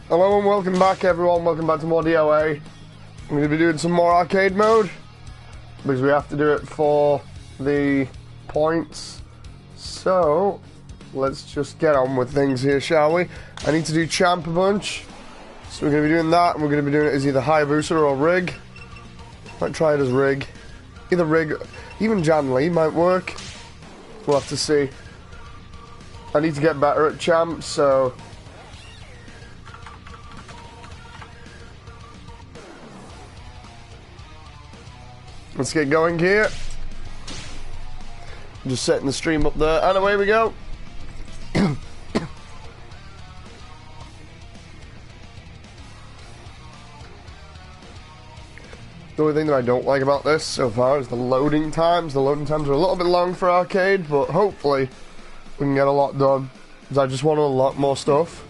Hello and welcome back everyone, welcome back to more DOA. I'm going to be doing some more arcade mode, because we have to do it for the points. So, let's just get on with things here, shall we? I need to do Champ a bunch, so we're going to be doing that, and we're going to be doing it as either Hayabusa or Rig. Might try it as Rig. Either Rig, even Jan Lee might work. We'll have to see. I need to get better at Champ, so... let's get going here. Just setting the stream up there, and away we go. The only thing that I don't like about this so far is the loading times. The loading times are a little bit long for arcade, but hopefully we can get a lot done. Because I just want to unlock more stuff.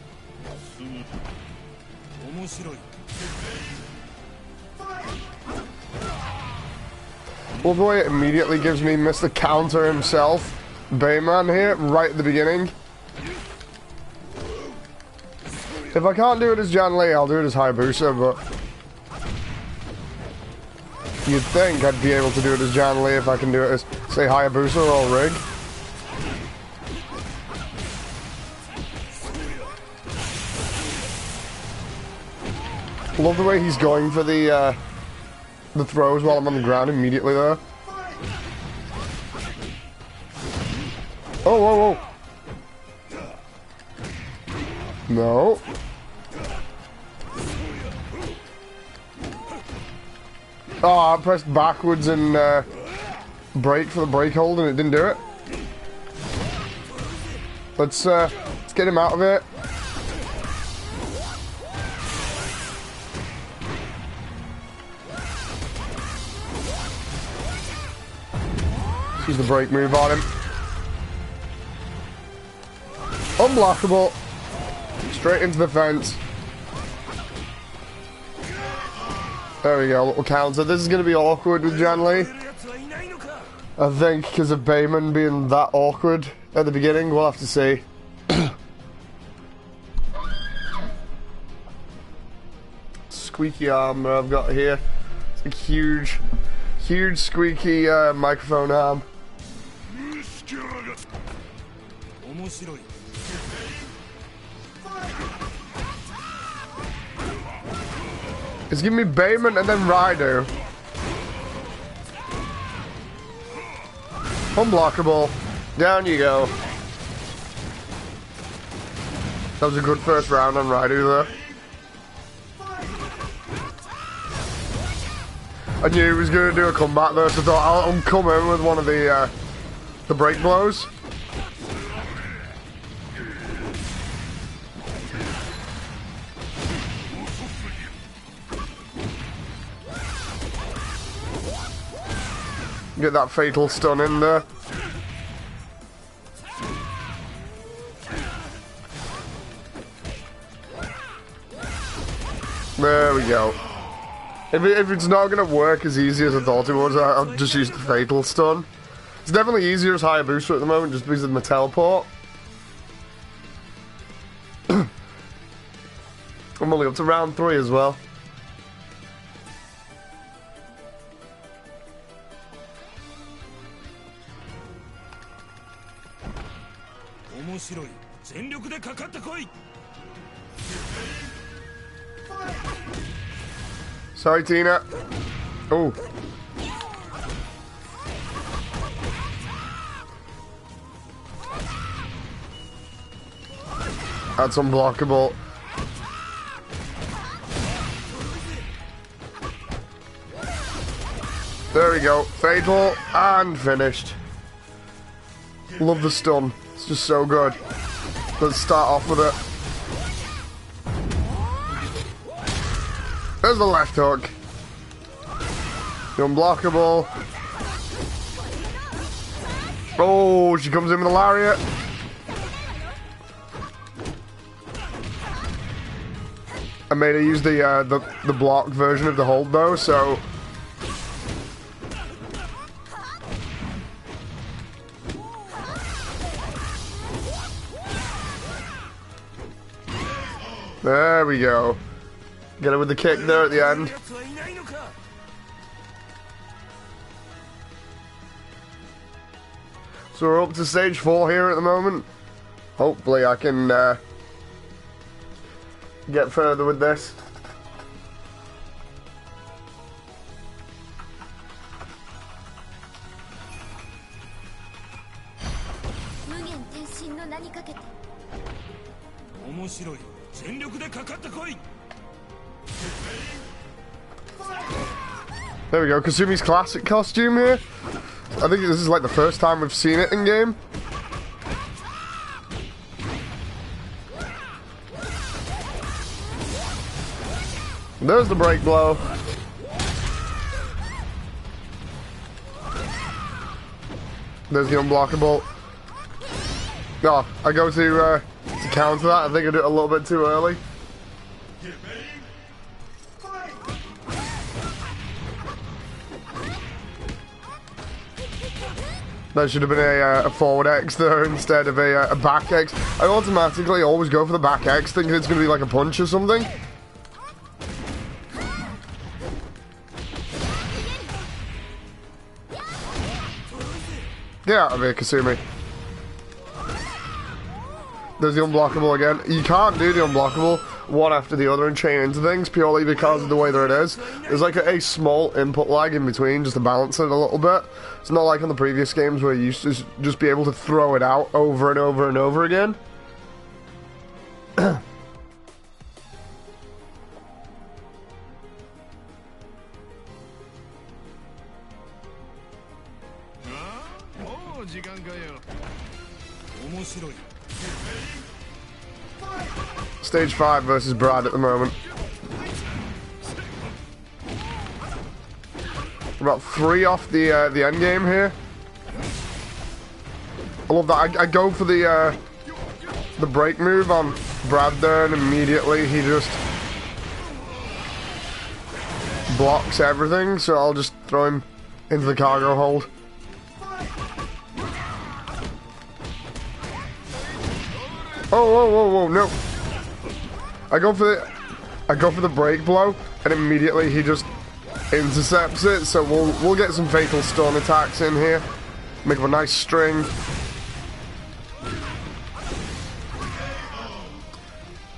Well, the way it immediately gives me Mr. Counter himself, Bayman here, right at the beginning. If I can't do it as Jan Lee, I'll do it as Hayabusa, but... you'd think I'd be able to do it as Jan Lee if I can do it as, say, Hayabusa or Rig. Love the way he's going for the throws while I'm on the ground immediately there. Oh, whoa, whoa. No. Oh, I pressed backwards and brake for the brake hold and it didn't do it. Let's get him out of it. Use the brake move on him. Unblockable. Straight into the fence. There we go, little counter. This is going to be awkward with Jan Lee. I think because of Bayman being that awkward at the beginning. We'll have to see. Squeaky arm that I've got here. It's a huge squeaky microphone arm. It's giving me Bayman and then Raidu. Unblockable. Down you go. That was a good first round on Raidu there. I knew he was going to do a comeback there, so I thought I'll come in with one of the break blows. Get that fatal stun in there. There we go. If it's not going to work as easy as I thought it was, I'll just use the fatal stun. It's definitely easier as Hayabusa at the moment, just because of my teleport. I'm only up to round 3 as well. Sorry, Tina. Oh. That's unblockable. There we go. Fatal and finished. Love the stun. It's just so good. Let's start off with it. There's the left hook. The unblockable. Oh, she comes in with a lariat. I made her use the block version of the hold though, so There we go. Get it with the kick there at the end. So we're up to stage 4 here at the moment. Hopefully I can get further with this. There we go, Kasumi's classic costume here. I think this is like the first time we've seen it in game. There's the break blow. There's the unblockable. Oh, I go to counter that. I think I did it a little bit too early. That should have been a forward X there instead of a back X. I automatically always go for the back X thinking it's going to be like a punch or something. Get out of here, Kasumi. There's the unblockable again. You can't do the unblockable one after the other and chain into things purely because of the way that it is. There's like a small input lag in between just to balance it a little bit. It's not like on the previous games where you used to just be able to throw it out over and over and over again. Stage 5 versus Brad at the moment. About 3 off the end game here. I love that. I go for the break move on Brad there, and immediately he just blocks everything. So I'll just throw him into the cargo hold. Oh, whoa, whoa, whoa, no. I go for the break blow, and immediately he just intercepts it. So we'll get some fatal stun attacks in here. Make up a nice string.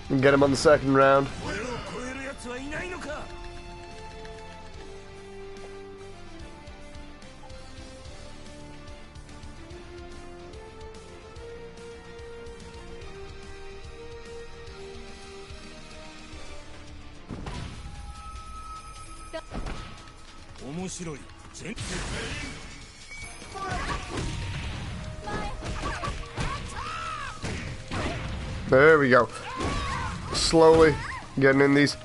And get him on the second round. There we go. Slowly getting in these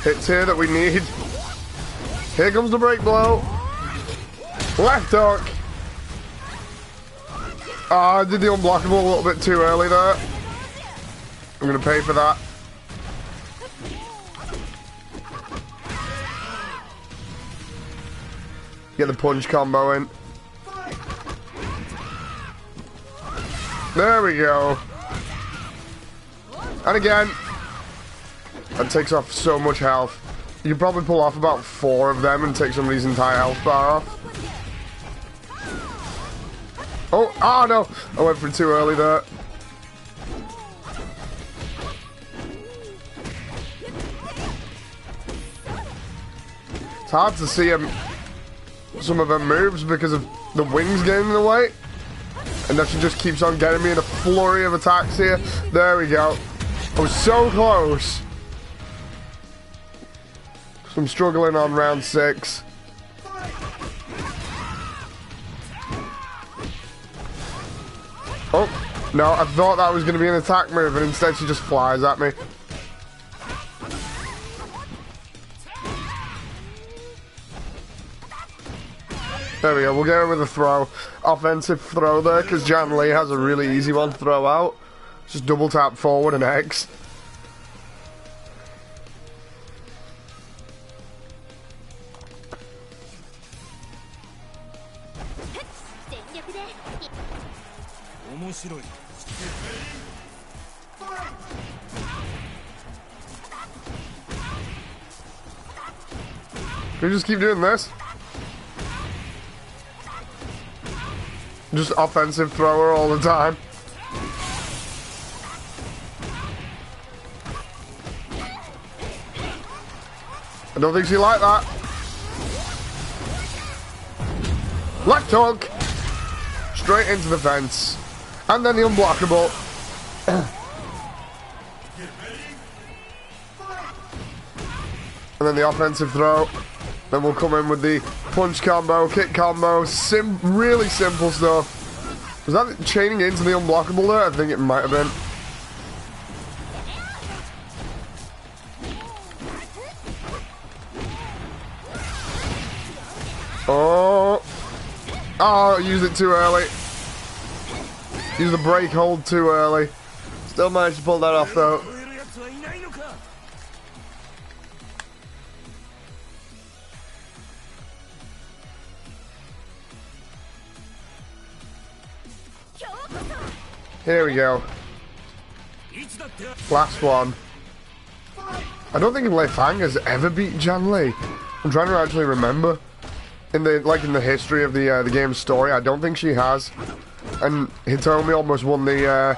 hits here that we need. Here comes the break blow. Left hook. I did the unblockable a little bit too early there. I'm going to pay for that. Get the punch combo in. There we go. And again, that takes off so much health. You can probably pull off about 4 of them and take somebody's entire health bar off. Oh no! I went for it too early there. It's hard to see some of her moves because of the wings getting in the way. And then she just keeps on getting me in a flurry of attacks here. There we go. I was so close. So I'm struggling on round 6. Oh, no, I thought that was going to be an attack move, and instead she just flies at me. There we go, we'll get her with a throw. Offensive throw there, because Jan Lee has a really easy one to throw out. Just double tap forward and X. Can we just keep doing this? Just offensive thrower all the time. I don't think she liked that. Left hook. Straight into the fence. And then the unblockable. And then the offensive throw. Then we'll come in with the punch combo, kick combo. Really simple stuff. Was that chaining into the unblockable there? I think it might have been. Oh. Oh, use it too early. Use the break hold too early. Still managed to pull that off though. Here we go. Last one. I don't think Lei Fang has ever beat Jan Li. I'm trying to actually remember. In the history of the game's story, I don't think she has. And Hitomi almost won the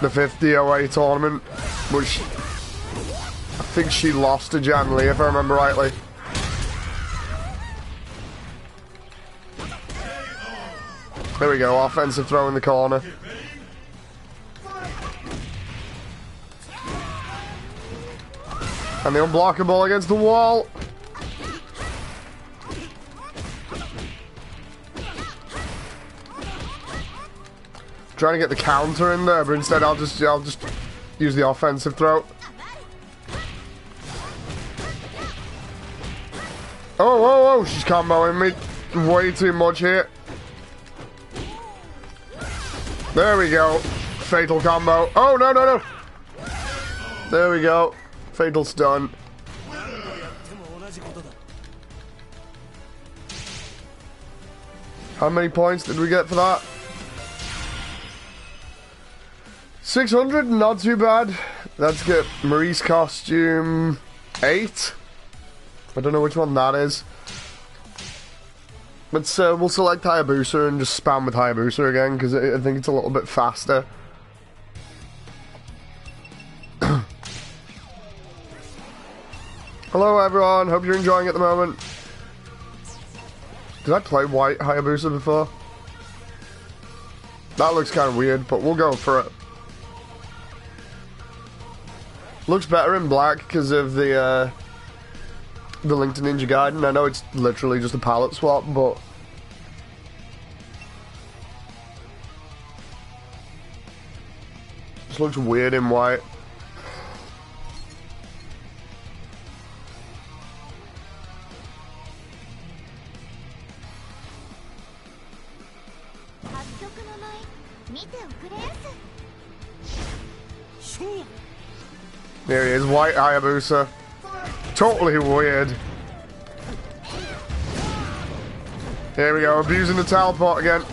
5th DOA tournament, which I think she lost to Jan Li, if I remember rightly. There we go, offensive throw in the corner. And the unblockable against the wall. Trying to get the counter in there, but instead I'll just use the offensive throw. Oh, she's comboing me way too much here. There we go. Fatal combo. Oh, no. There we go. Fatal stun. How many points did we get for that? 600, not too bad. Let's get Marie's costume 8. I don't know which one that is. But we'll select Hayabusa and just spam with Hayabusa again, because I think it's a little bit faster. Hello everyone, hope you're enjoying at the moment. Did I play white Hayabusa before? That looks kind of weird, but we'll go for it. Looks better in black because of the Link to Ninja Gaiden. I know it's literally just a palette swap, but this looks weird in white. There he is, white Hayabusa. Totally weird. Here we go, abusing the teleport again.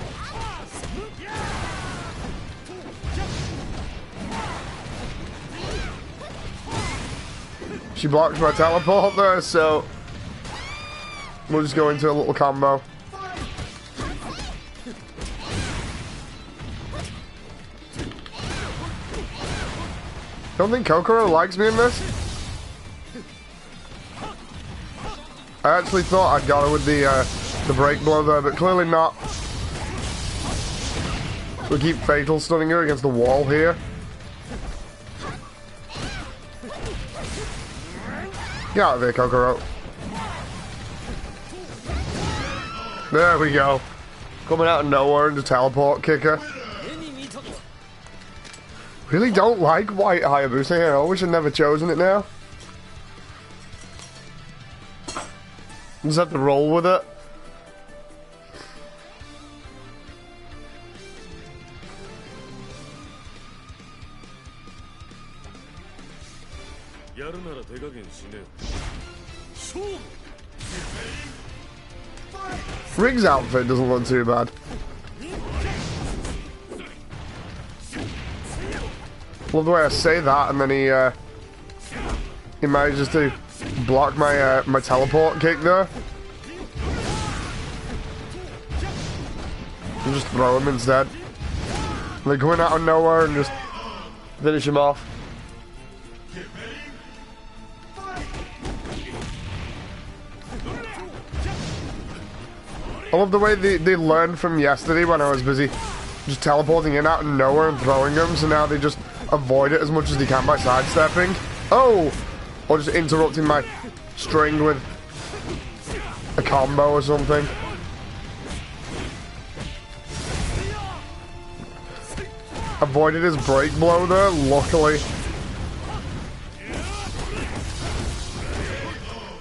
She blocked my teleport there, so we'll just go into a little combo. Don't think Kokoro likes me in this. I actually thought I'd got her with the break blow there, but clearly not. We'll keep fatal stunning her against the wall here. Get out of there, Kokoro. There we go. Coming out of nowhere and just teleport kicker. Really don't like white Hayabusa here. I wish I'd never chosen it now. Just have to roll with it. Rig's outfit doesn't look too bad. Love the way I say that, and then he manages to block my my teleport kick there. And just throw him instead. Like going out of nowhere and just finish him off. I love the way they learned from yesterday when I was busy just teleporting in out of nowhere and throwing them, so now they just avoid it as much as they can by sidestepping. Oh! Or just interrupting my string with a combo or something. Avoided his break blow there, luckily.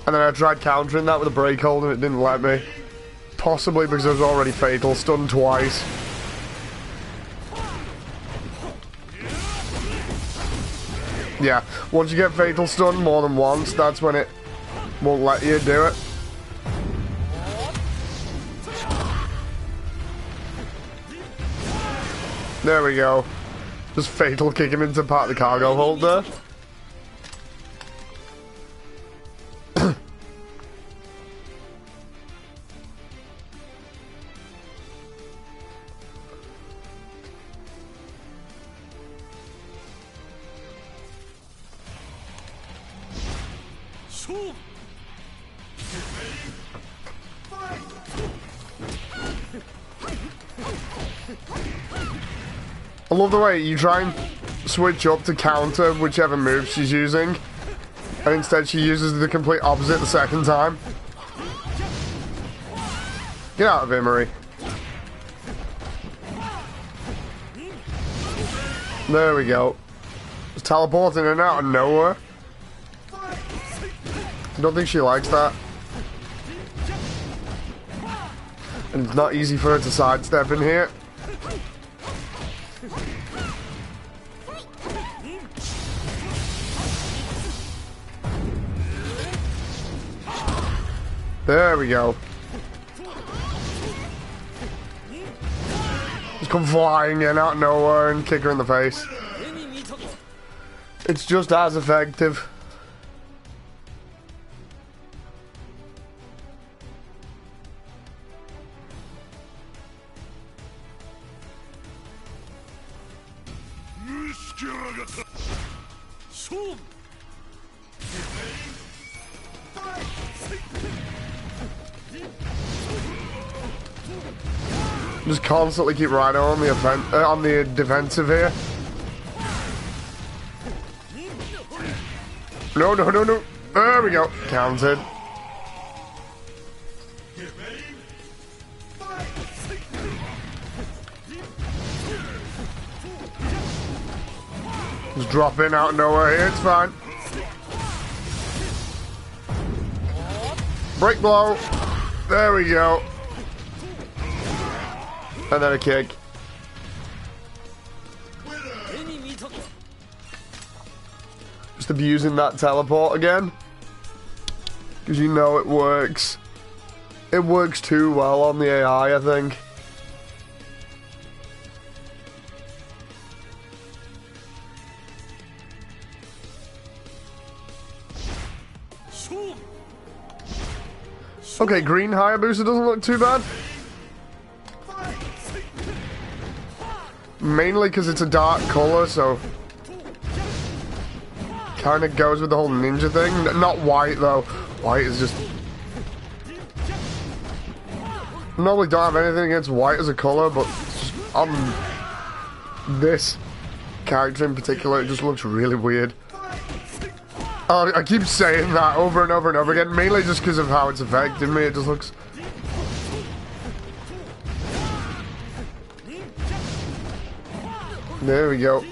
And then I tried countering that with a break hold and it didn't let me. Possibly because I was already fatal stunned twice. Yeah, once you get fatal stun more than once, that's when it won't let you do it. There we go. Just fatal kick him into part of the cargo hold there. I love the way you try and switch up to counter whichever move she's using, and instead she uses the complete opposite the second time. Get out of here, Marie. There we go. Just teleporting in and out of nowhere. I don't think she likes that. And it's not easy for her to sidestep in here. There we go. Just come flying in out of nowhere and kick her in the face. It's just as effective. Just constantly keep Rhino on the defensive here. No, no, no, no. There we go. Counted. Just drop in out of nowhere here. It's fine. Break blow. There we go. And then a kick. Just abusing that teleport again. Because you know it works. It works too well on the AI, I think. Okay, green Hayabusa doesn't look too bad. Mainly because it's a dark colour, so kind of goes with the whole ninja thing. Not white though. White is just... Normally don't have anything against white as a colour, but just on this character in particular, it just looks really weird. I keep saying that over and over and over again, mainly just because of how it's affecting me. It just looks... There we go.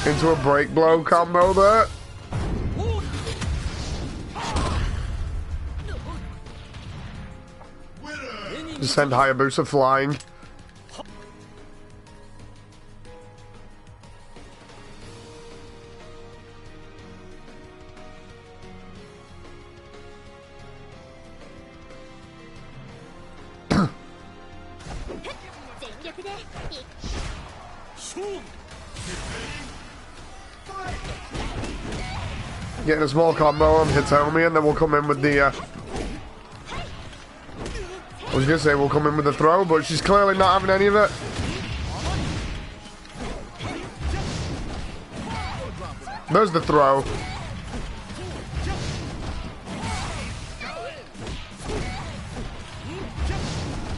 Into a break blow combo there. Just send Hayabusa flying. Getting a small combo on Hitomi, and then we'll come in with the was going to say we'll come in with a throw, but she's clearly not having any of it. There's the throw.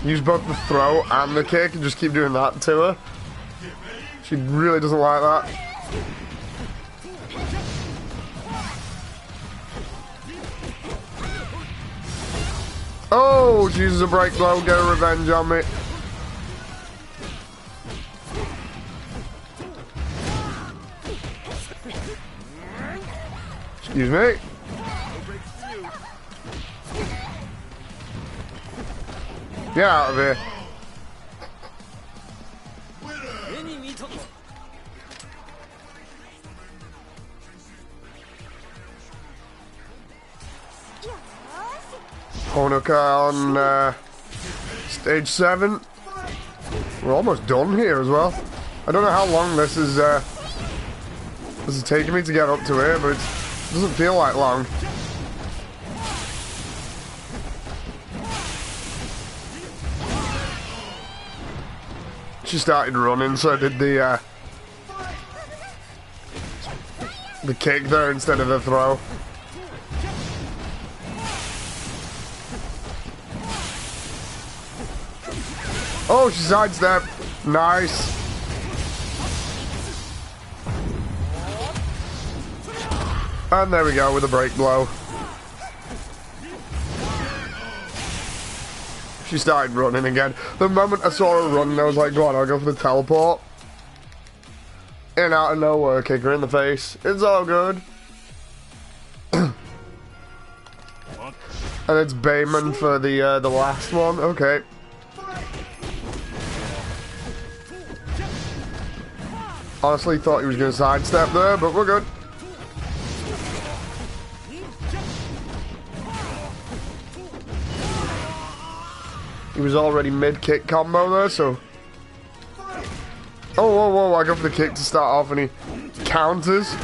Use both the throw and the kick and just keep doing that to her. She really doesn't like that. Oh, she uses a break blow, get a revenge on me. Excuse me. Get out of here. Honoka on stage 7. We're almost done here as well. I don't know how long this is taking me to get up to here, but it doesn't feel like long. She started running, so I did the kick there instead of the throw. Oh, she sidestepped. Nice. And there we go with a break blow. She started running again. The moment I saw her running, I was like, go on, I'll go for the teleport. In out of nowhere, kick her in the face. It's all good. And it's Bayman for the last one. Okay. Honestly thought he was going to sidestep there, but we're good. He was already mid-kick combo there, so... Oh, whoa, whoa, I go for the kick to start off and he counters.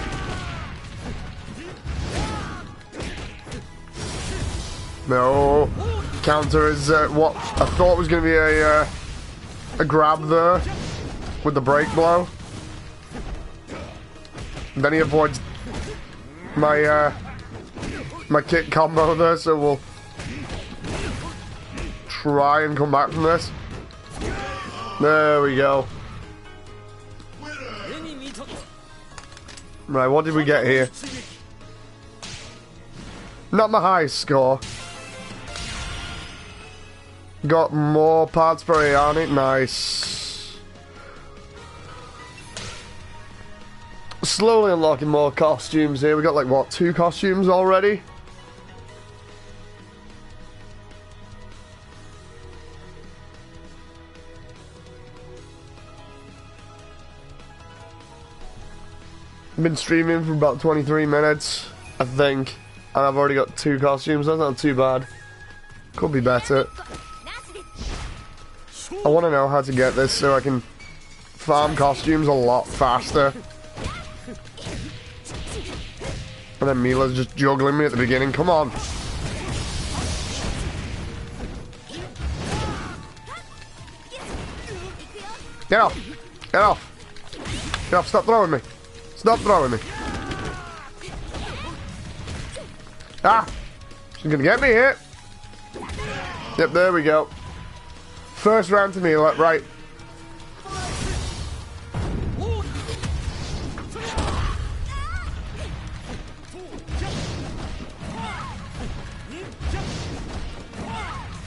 No. Counter is what I thought was going to be a grab there with the break blow. Then he avoids my my kick combo there, so we'll try and come back from this. There we go. Right, what did we get here? Not my highest score. Got more parts per Ayane, nice. Slowly unlocking more costumes here. We got like what, 2 costumes already? Been streaming for about 23 minutes, I think, and I've already got 2 costumes. That's not too bad. Could be better. I want to know how to get this so I can farm costumes a lot faster. And then Mila's just juggling me at the beginning. Come on. Get off. Get off. Get off. Stop throwing me. Stop throwing me. Ah. She's going to get me here. Yep, there we go. First round to Mila. Right.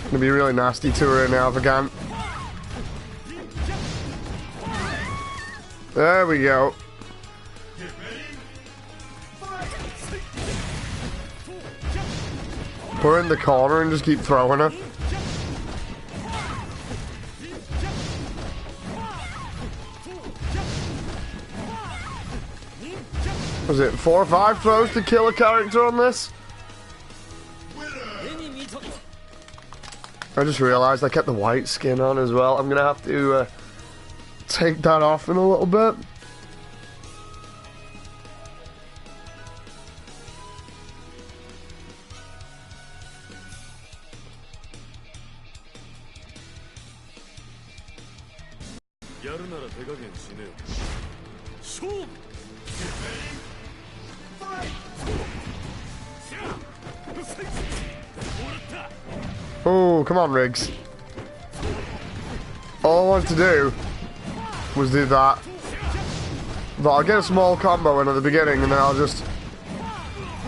Gonna be really nasty to her now if I can. There we go. Put her in the corner and just keep throwing her. Was it 4 or 5 throws to kill a character on this? I just realised I kept the white skin on as well. I'm going to have to take that off in a little bit. Oh, come on, Riggs. All I wanted to do was do that. But I'll get a small combo in at the beginning and then I'll just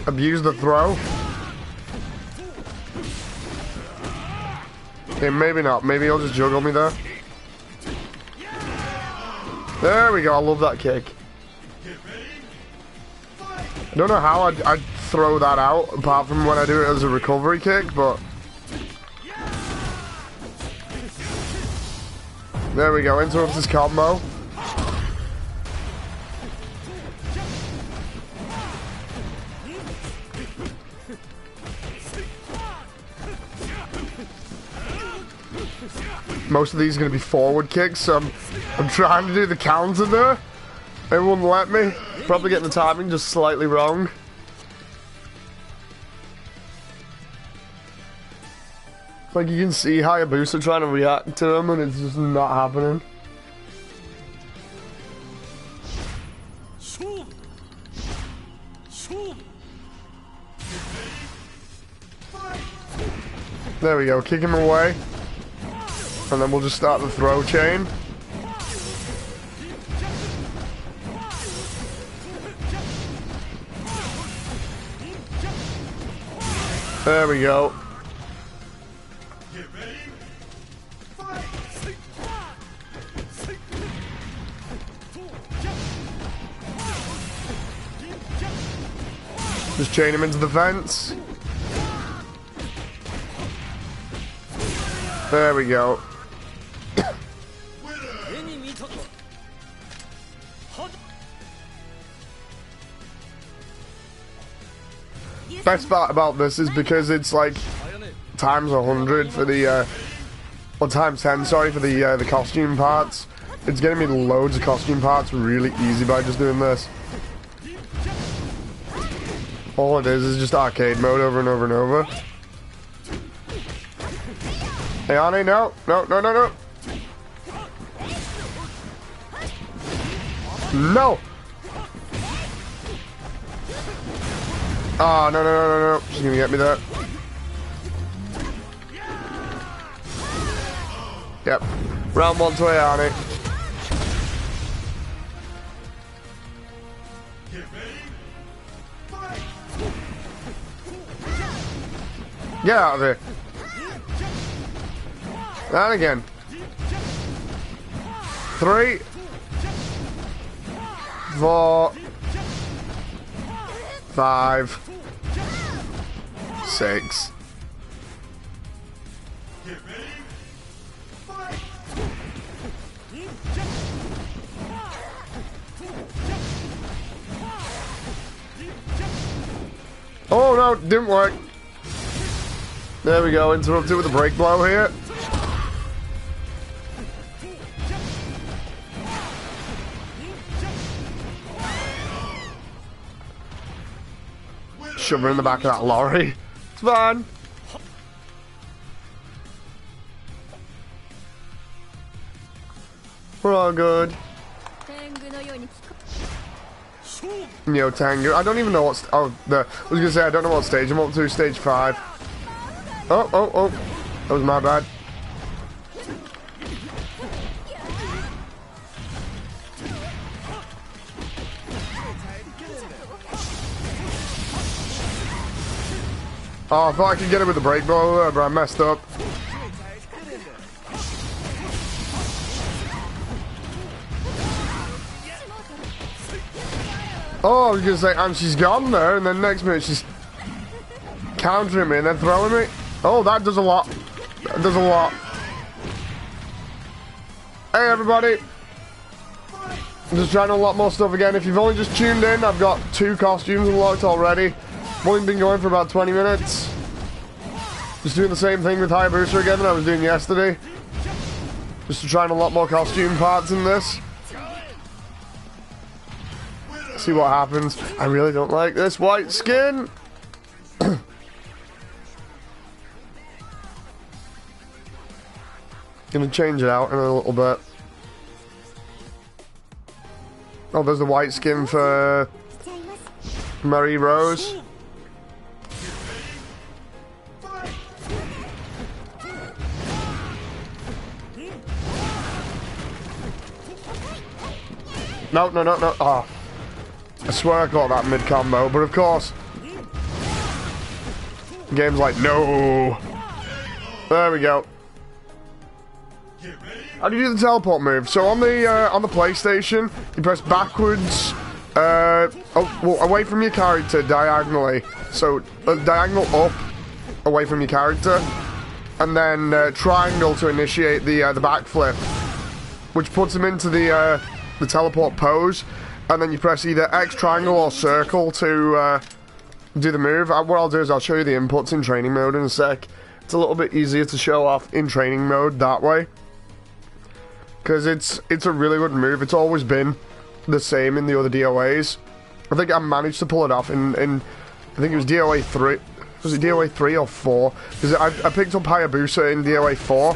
abuse the throw. Okay, maybe not. Maybe he'll just juggle me there. There we go. I love that kick. I don't know how I'd throw that out apart from when I do it as a recovery kick, but... There we go. Interrupts his combo. Most of these are going to be forward kicks, so I'm trying to do the counter there. It wouldn't let me. Probably getting the timing just slightly wrong. Like you can see Hayabusa trying to react to him and it's just not happening. There we go, kick him away. And then we'll just start the throw chain. There we go. Just chain him into the fence. There we go. Best part about this is because it's like times 100 for the or times 10, sorry, for the costume parts. It's getting me loads of costume parts really easy by just doing this. All it is just arcade mode over and over and over. Hey Arnie, no, no, no, no, no. No! Oh, no, no, no, no, no. She's gonna get me there. Yep. Round one to Arnie. Get out of here. And again. 3, 4, 5, 6. Oh no, didn't work. There we go, interrupted with a break blow here. Shove her in the back of that lorry. It's fine. We're all good. Yo, Tango. I don't even know what. I was gonna say I don't know what stage I'm up to. Stage 5. Oh, oh, oh. That was my bad. Oh, I thought I could get it with the brake blow there, but I messed up. Oh, I was gonna say, and she's gone there, and then next minute she's countering me and then throwing me. Oh, that does a lot. That does a lot. Hey, everybody. I'm just trying to unlock more stuff again. If you've only just tuned in, I've got 2 costumes unlocked already. I've only been going for about 20 minutes. Just doing the same thing with Hayabusa again that I was doing yesterday. Just to try and unlock more costume parts in this. See what happens. I really don't like this white skin. Gonna change it out in a little bit. Oh, there's the white skin for Mary Rose. No, no, no, no. Oh. I swear I got that mid-combo, but of course... the game's like, no. There we go. How do you do the teleport move? So on the PlayStation, you press backwards, away from your character diagonally. So diagonal up, away from your character, and then triangle to initiate the backflip, which puts him into the teleport pose, and then you press either X, triangle, or circle to do the move. What I'll do is I'll show you the inputs in training mode in a sec. It's a little bit easier to show off in training mode that way, because it's a really good move. It's always been the same in the other DOAs. I think I managed to pull it off in I think it was DOA 3. Was it DOA 3 or 4? Because I picked up Hayabusa in DOA 4,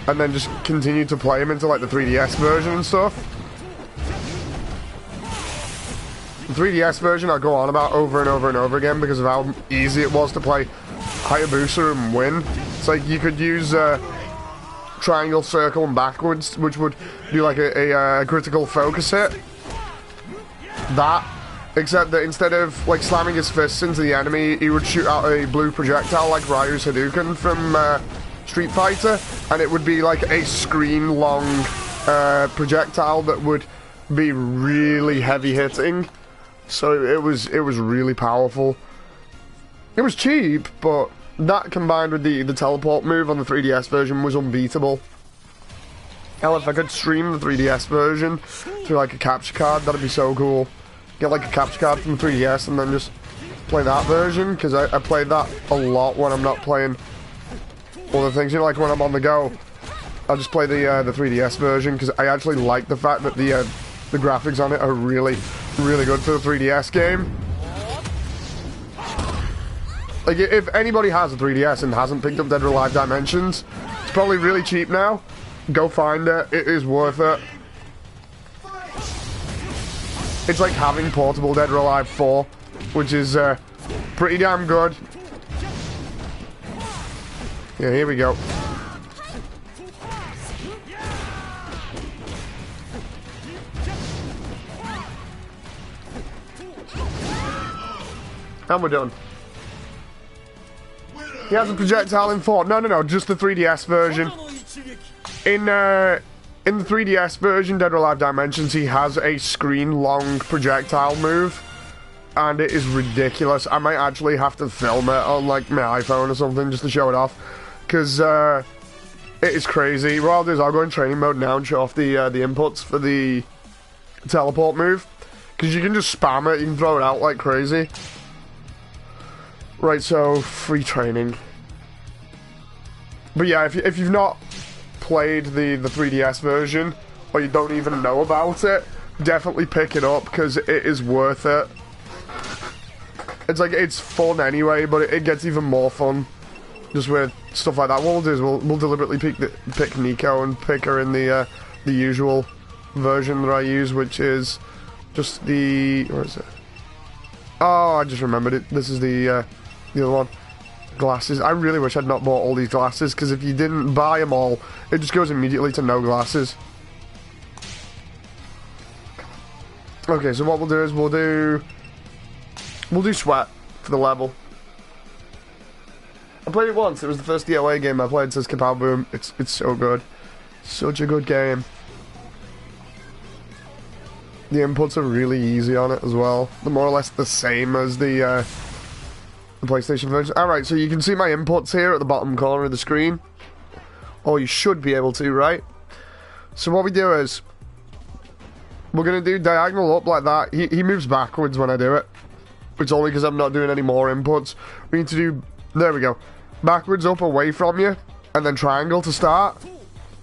and then just continued to play him into like the 3DS version and stuff. The 3DS version I go on about over and over and over again because of how easy it was to play Hayabusa and win. It's like you could use triangle, circle, and backwards, which would do like a critical focus hit. That, except that instead of like slamming his fists into the enemy, he would shoot out a blue projectile like Ryu's Hadouken from Street Fighter, and it would be like a screen-long projectile that would be really heavy hitting. So it was really powerful. It was cheap, but that combined with the teleport move on the 3DS version was unbeatable. Hell, if I could stream the 3DS version through like a capture card, that'd be so cool. Get like a capture card from the 3DS and then just play that version, because I play that a lot when I'm not playing other things. You know, like when I'm on the go, I'll just play the 3DS version, because I actually like the fact that the graphics on it are really, really good for the 3DS game. Like, if anybody has a 3DS and hasn't picked up Dead or Alive Dimensions, it's probably really cheap now. Go find it. It is worth it. It's like having portable Dead or Alive 4, which is pretty damn good. Yeah, here we go. And we're done. He has a projectile in 4. No, just the 3DS version. In the 3DS version, Dead or Alive Dimensions, he has a screen-long projectile move, and it is ridiculous. I might actually have to film it on like my iPhone or something just to show it off, because it is crazy. What I'll do is I'll go in training mode now and show off the inputs for the teleport move, because you can just spam it, you can throw it out like crazy. Right, so free training. But yeah, if you've not played the 3DS version, or you don't even know about it, definitely pick it up, because it is worth it. It's like, it's fun anyway, but it gets even more fun just with stuff like that. What we'll do is we'll deliberately pick Nico and pick her in the usual version that I use, which is just the... where is it? Oh, I just remembered it. This is the other one. Glasses. I really wish I'd not bought all these glasses, because if you didn't buy them all, it just goes immediately to no glasses. Okay, so what we'll do is we'll do Sweat for the level. I played it once. It was the first DOA game I played since Kapow Boom. It's so good. Such a good game. The inputs are really easy on it as well. They're more or less the same as the PlayStation version. Alright, so you can see my inputs here at the bottom corner of the screen. Or you should be able to, right? So what we do is, we're going to do diagonal up like that. He moves backwards when I do it. It's only because I'm not doing any more inputs. We need to do, there we go. Backwards up away from you, and then triangle to start,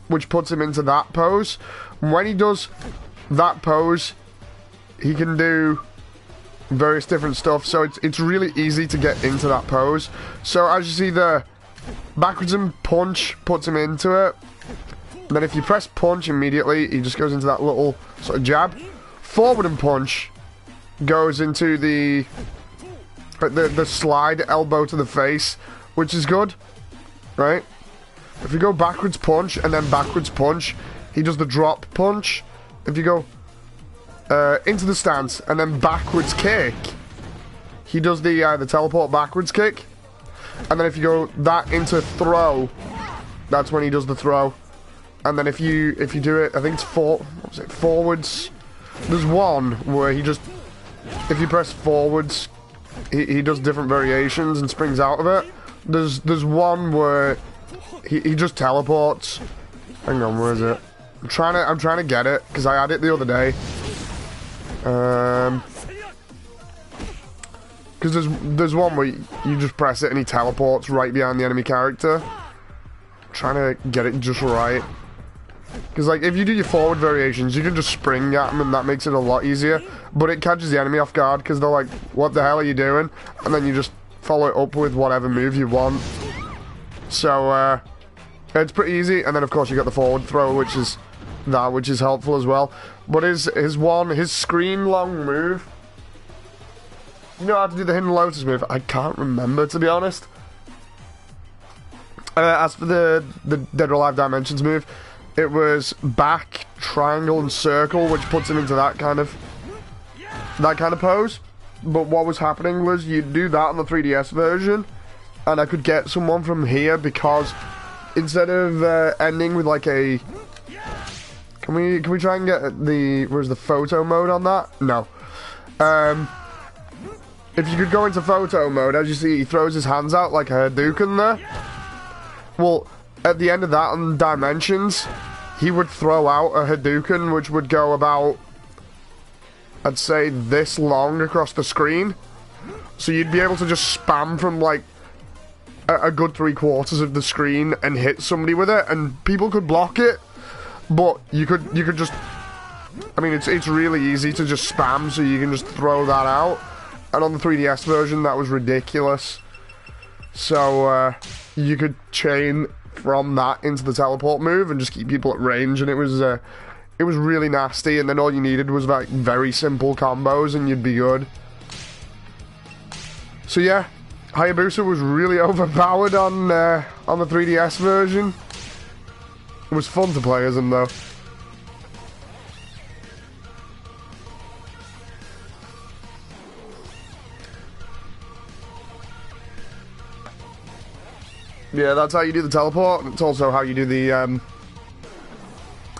which puts him into that pose. When he does that pose, he can do various different stuff, so it's really easy to get into that pose. So as you see, the backwards and punch puts him into it. And then if you press punch immediately, he just goes into that little sort of jab. forward and punch goes into the slide elbow to the face, which is good, right? If you go backwards punch and then backwards punch, he does the drop punch. If you go into the stance and then backwards kick, he does the teleport backwards kick. And then if you go that into throw, that's when he does the throw. And then if you do it, I think it's forwards. There's one where he just, if you press forwards, he does different variations and springs out of it. There's one where he just teleports. Hang on, where is it? I'm trying to get it because I had it the other day. Because there's one where you just press it and he teleports right behind the enemy character. I'm trying to get it just right. Because like if you do your forward variations, you can just spring at them and that makes it a lot easier. But it catches the enemy off guard because they're like, "What the hell are you doing?" And then you just follow it up with whatever move you want. So it's pretty easy. And then of course you got the forward throw, which is helpful as well. But his screen long move. You know how to do the hidden lotus move? I can't remember, to be honest. As for the Dead or Alive Dimensions move, it was back, triangle, and circle, which puts him into that kind of pose. But what was happening was you'd do that on the 3DS version, and I could get someone from here because instead of ending with like a, can we try and get where's the photo mode on that? No. If you could go into photo mode, as you see, he throws his hands out like a Hadouken there. Well, at the end of that on Dimensions, he would throw out a Hadouken, which would go about, I'd say, this long across the screen. So you'd be able to just spam from, like, a good 3/4 of the screen and hit somebody with it, and people could block it. But you could just, I mean, it's really easy to just spam, so you can just throw that out. And on the 3DS version, that was ridiculous. So, you could chain from that into the teleport move and just keep people at range, and it was really nasty, and then all you needed was, like, very simple combos, and you'd be good. So yeah, Hayabusa was really overpowered on the 3DS version. It was fun to play as him, though. Yeah, that's how you do the teleport. It's also how you do the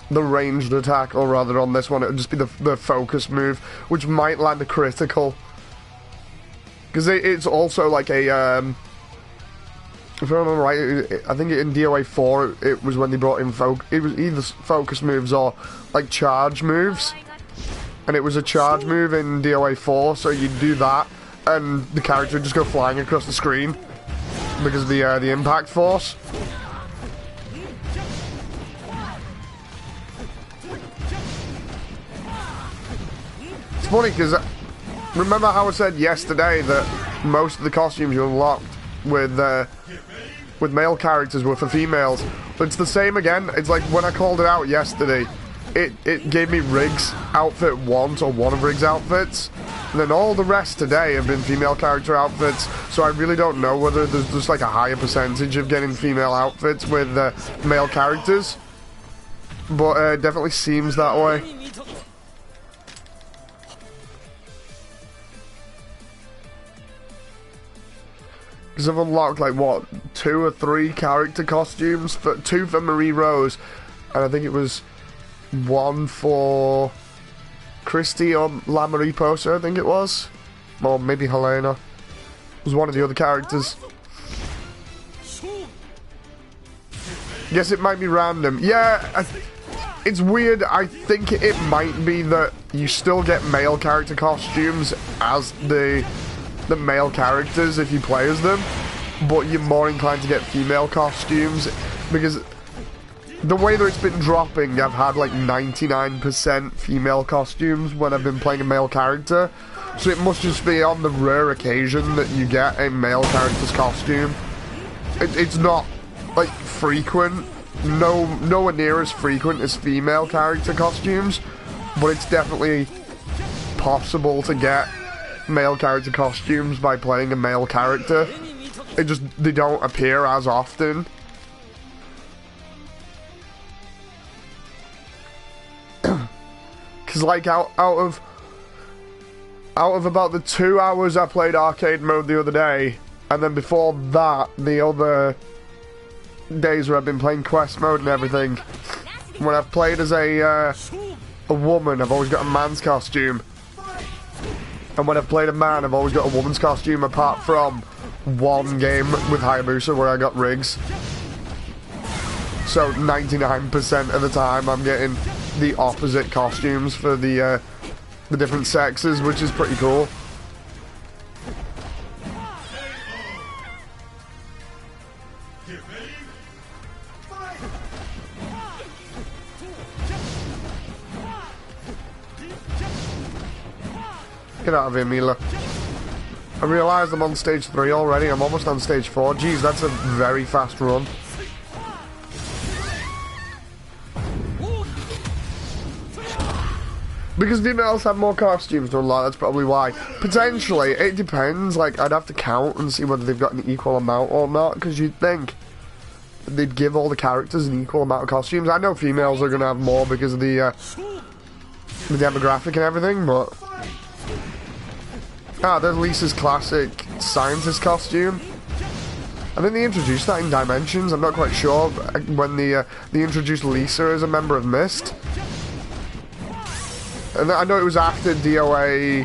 ranged attack, or rather on this one it would just be the focus move, which might land a critical. Because it's also like a, if I remember right, I think in DOA 4 it was when they brought in it was either focus moves or like charge moves. And it was a charge move in DOA 4, so you'd do that and the character would just go flying across the screen. Because of the impact force. It's funny because remember how I said yesterday that most of the costumes you unlocked with male characters were for females. But it's the same again. It's like when I called it out yesterday, it gave me Rig's outfit once, or one of Rig's outfits. And then all the rest today have been female character outfits, so I really don't know whether there's just like a higher percentage of getting female outfits with male characters. But it definitely seems that way. Because I've unlocked like, what, 2 or 3 character costumes? 2 for Marie Rose, and I think it was 1 for Christy or La Mariposa, I think it was. Or maybe Helena. It was one of the other characters. Guess it might be random. Yeah, it's weird. I think it might be that you still get male character costumes as the male characters if you play as them, but you're more inclined to get female costumes because the way that it's been dropping, I've had like 99% female costumes when I've been playing a male character. So it must just be on the rare occasion that you get a male character's costume. It's not like frequent, nowhere near as frequent as female character costumes, but it's definitely impossible to get male character costumes by playing a male character. They don't appear as often. Because like out of about the 2 hours I played arcade mode the other day, and then before that, the other days where I've been playing quest mode and everything, when I've played as a woman, I've always got a man's costume. And when I've played a man, I've always got a woman's costume, apart from one game with Hayabusa where I got rigs. So 99% of the time I'm getting the opposite costumes for the different sexes, which is pretty cool. Get out of here, Mila. I realised I'm on stage 3 already. I'm almost on stage 4. Jeez, that's a very fast run. Because females have more costumes to unlock, that's probably why. Potentially, it depends. Like, I'd have to count and see whether they've got an equal amount or not, because you'd think they'd give all the characters an equal amount of costumes. I know females are going to have more because of the demographic and everything, but... Ah, there's Lisa's classic scientist costume. I think they introduced that in Dimensions. I'm not quite sure when they introduced Lisa as a member of Myst. And I know it was after DOA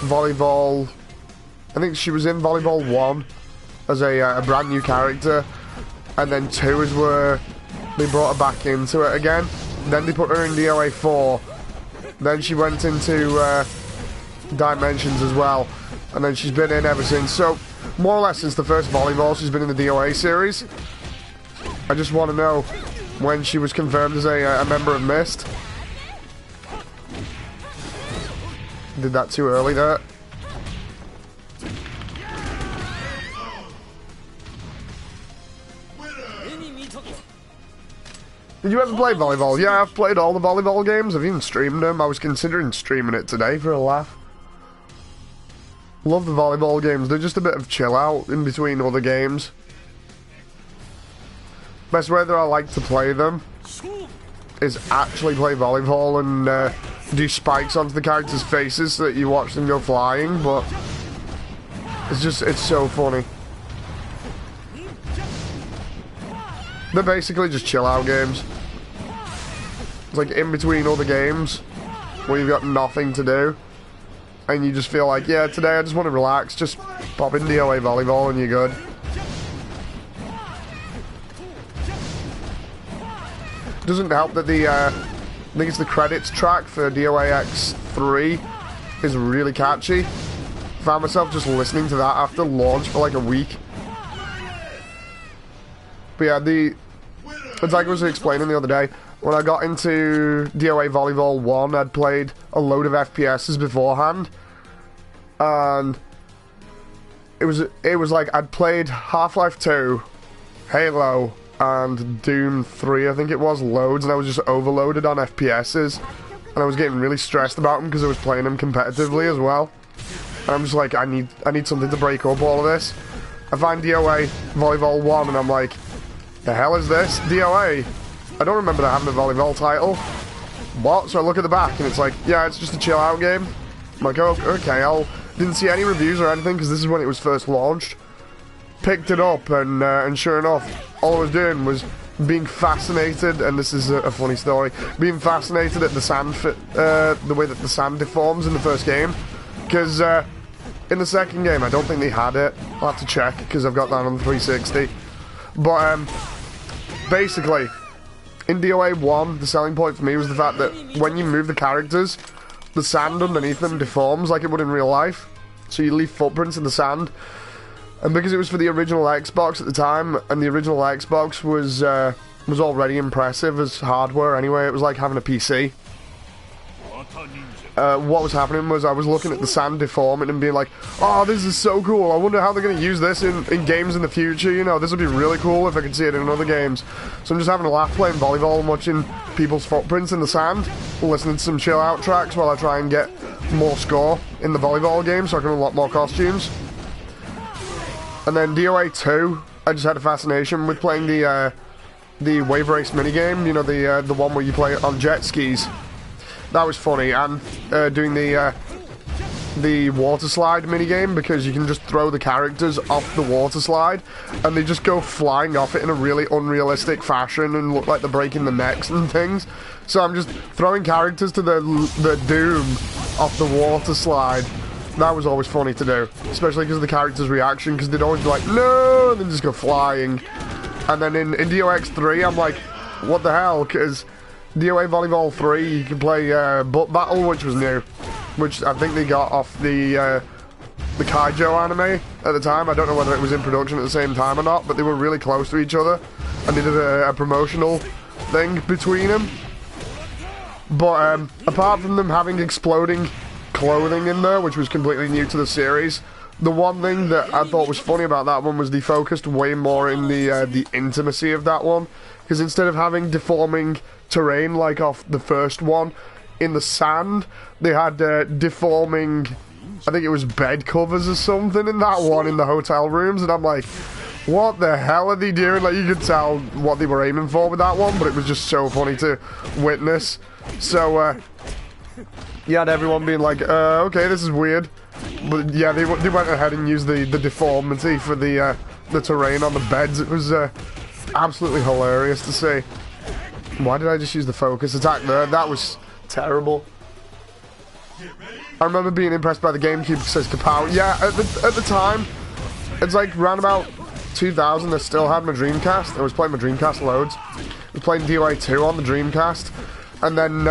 Volleyball. I think she was in Volleyball 1 as a brand new character. And then 2 is where they brought her back into it again. Then they put her in DOA 4. Then she went into... Dimensions as well, and then she's been in ever since. So more or less since the first volleyball she's been in the DOA series. I just want to know when she was confirmed as a member of Myst. Did that too early there. Did you ever play volleyball? Yeah, I've played all the volleyball games. I've even streamed them. I was considering streaming it today for a laugh. Love the volleyball games. They're just a bit of chill out in between other games. Best way that I like to play them is actually play volleyball and do spikes onto the characters' faces so that you watch them go flying, but it's so funny. They're basically just chill out games. It's like in between other games where you've got nothing to do. And you just feel like, yeah, today I just want to relax, just pop in DOA volleyball and you're good. Doesn't help that the, I think it's the credits track for DOA X3 is really catchy. Found myself just listening to that after launch for like a week. But yeah, it's like I was explaining the other day, when I got into DOA Volleyball 1, I'd played a load of FPSs beforehand, and it was like I'd played Half-Life 2, Halo, and Doom 3, I think it was, loads, and I was just overloaded on FPSs, and I was getting really stressed about them because I was playing them competitively as well. And I'm just like, I need something to break up all of this. I find DOA Volleyball 1, and I'm like, the hell is this? DOA? I don't remember that having a volleyball title. What? So I look at the back and it's like, yeah, it's just a chill out game. I'm like, oh, okay, didn't see any reviews or anything because this is when it was first launched. Picked it up and sure enough, all I was doing was being fascinated, and this is a funny story, being fascinated at the sand, the way that the sand deforms in the first game. Because in the second game, I don't think they had it. I'll have to check because I've got that on the 360. But basically, in DOA 1, the selling point for me was the fact that when you move the characters, the sand underneath them deforms like it would in real life. So you leave footprints in the sand. And because it was for the original Xbox at the time, and the original Xbox was already impressive as hardware anyway, it was like having a PC. what was happening was I was looking at the sand deforming and being like, oh, this is so cool. I wonder how they're going to use this in games in the future. You know, this would be really cool if I could see it in other games. So I'm just having a laugh playing volleyball and watching people's footprints in the sand, listening to some chill out tracks while I try and get more score in the volleyball game so I can unlock more costumes. And then DOA 2, I just had a fascination with playing the wave race minigame, you know, the one where you play on jet skis. That was funny, and doing the water slide minigame, because you can just throw the characters off the water slide and they just go flying off it in a really unrealistic fashion and look like they're breaking their necks and things. So I'm just throwing characters to the doom off the water slide. That was always funny to do, especially because of the characters' reaction, because they'd always be like, no, and then just go flying. And then in DOX 3, I'm like, what the hell, because DOA Volleyball 3, you can play Butt Battle, which was new, which I think they got off the Kaijo anime at the time. I don't know whether it was in production at the same time or not, but they were really close to each other, and they did a promotional thing between them. But apart from them having exploding clothing in there, which was completely new to the series, the one thing that I thought was funny about that one was they focused way more in the intimacy of that one, because instead of having deforming terrain like off the first one in the sand, they had deforming, I think it was bed covers or something in that one in the hotel rooms, and I'm like, what the hell are they doing? Like, you could tell what they were aiming for with that one, but it was just so funny to witness. So you had everyone being like, okay, this is weird. But yeah, they went ahead and used the deformity for the terrain on the beds. It was absolutely hilarious to see. Why did I just use the focus attack there? That was terrible. I remember being impressed by the GameCube because it says Kapow. Yeah, at the time, it's like around about 2000, I still had my Dreamcast. I was playing my Dreamcast loads. I was playing DOA 2 on the Dreamcast. And then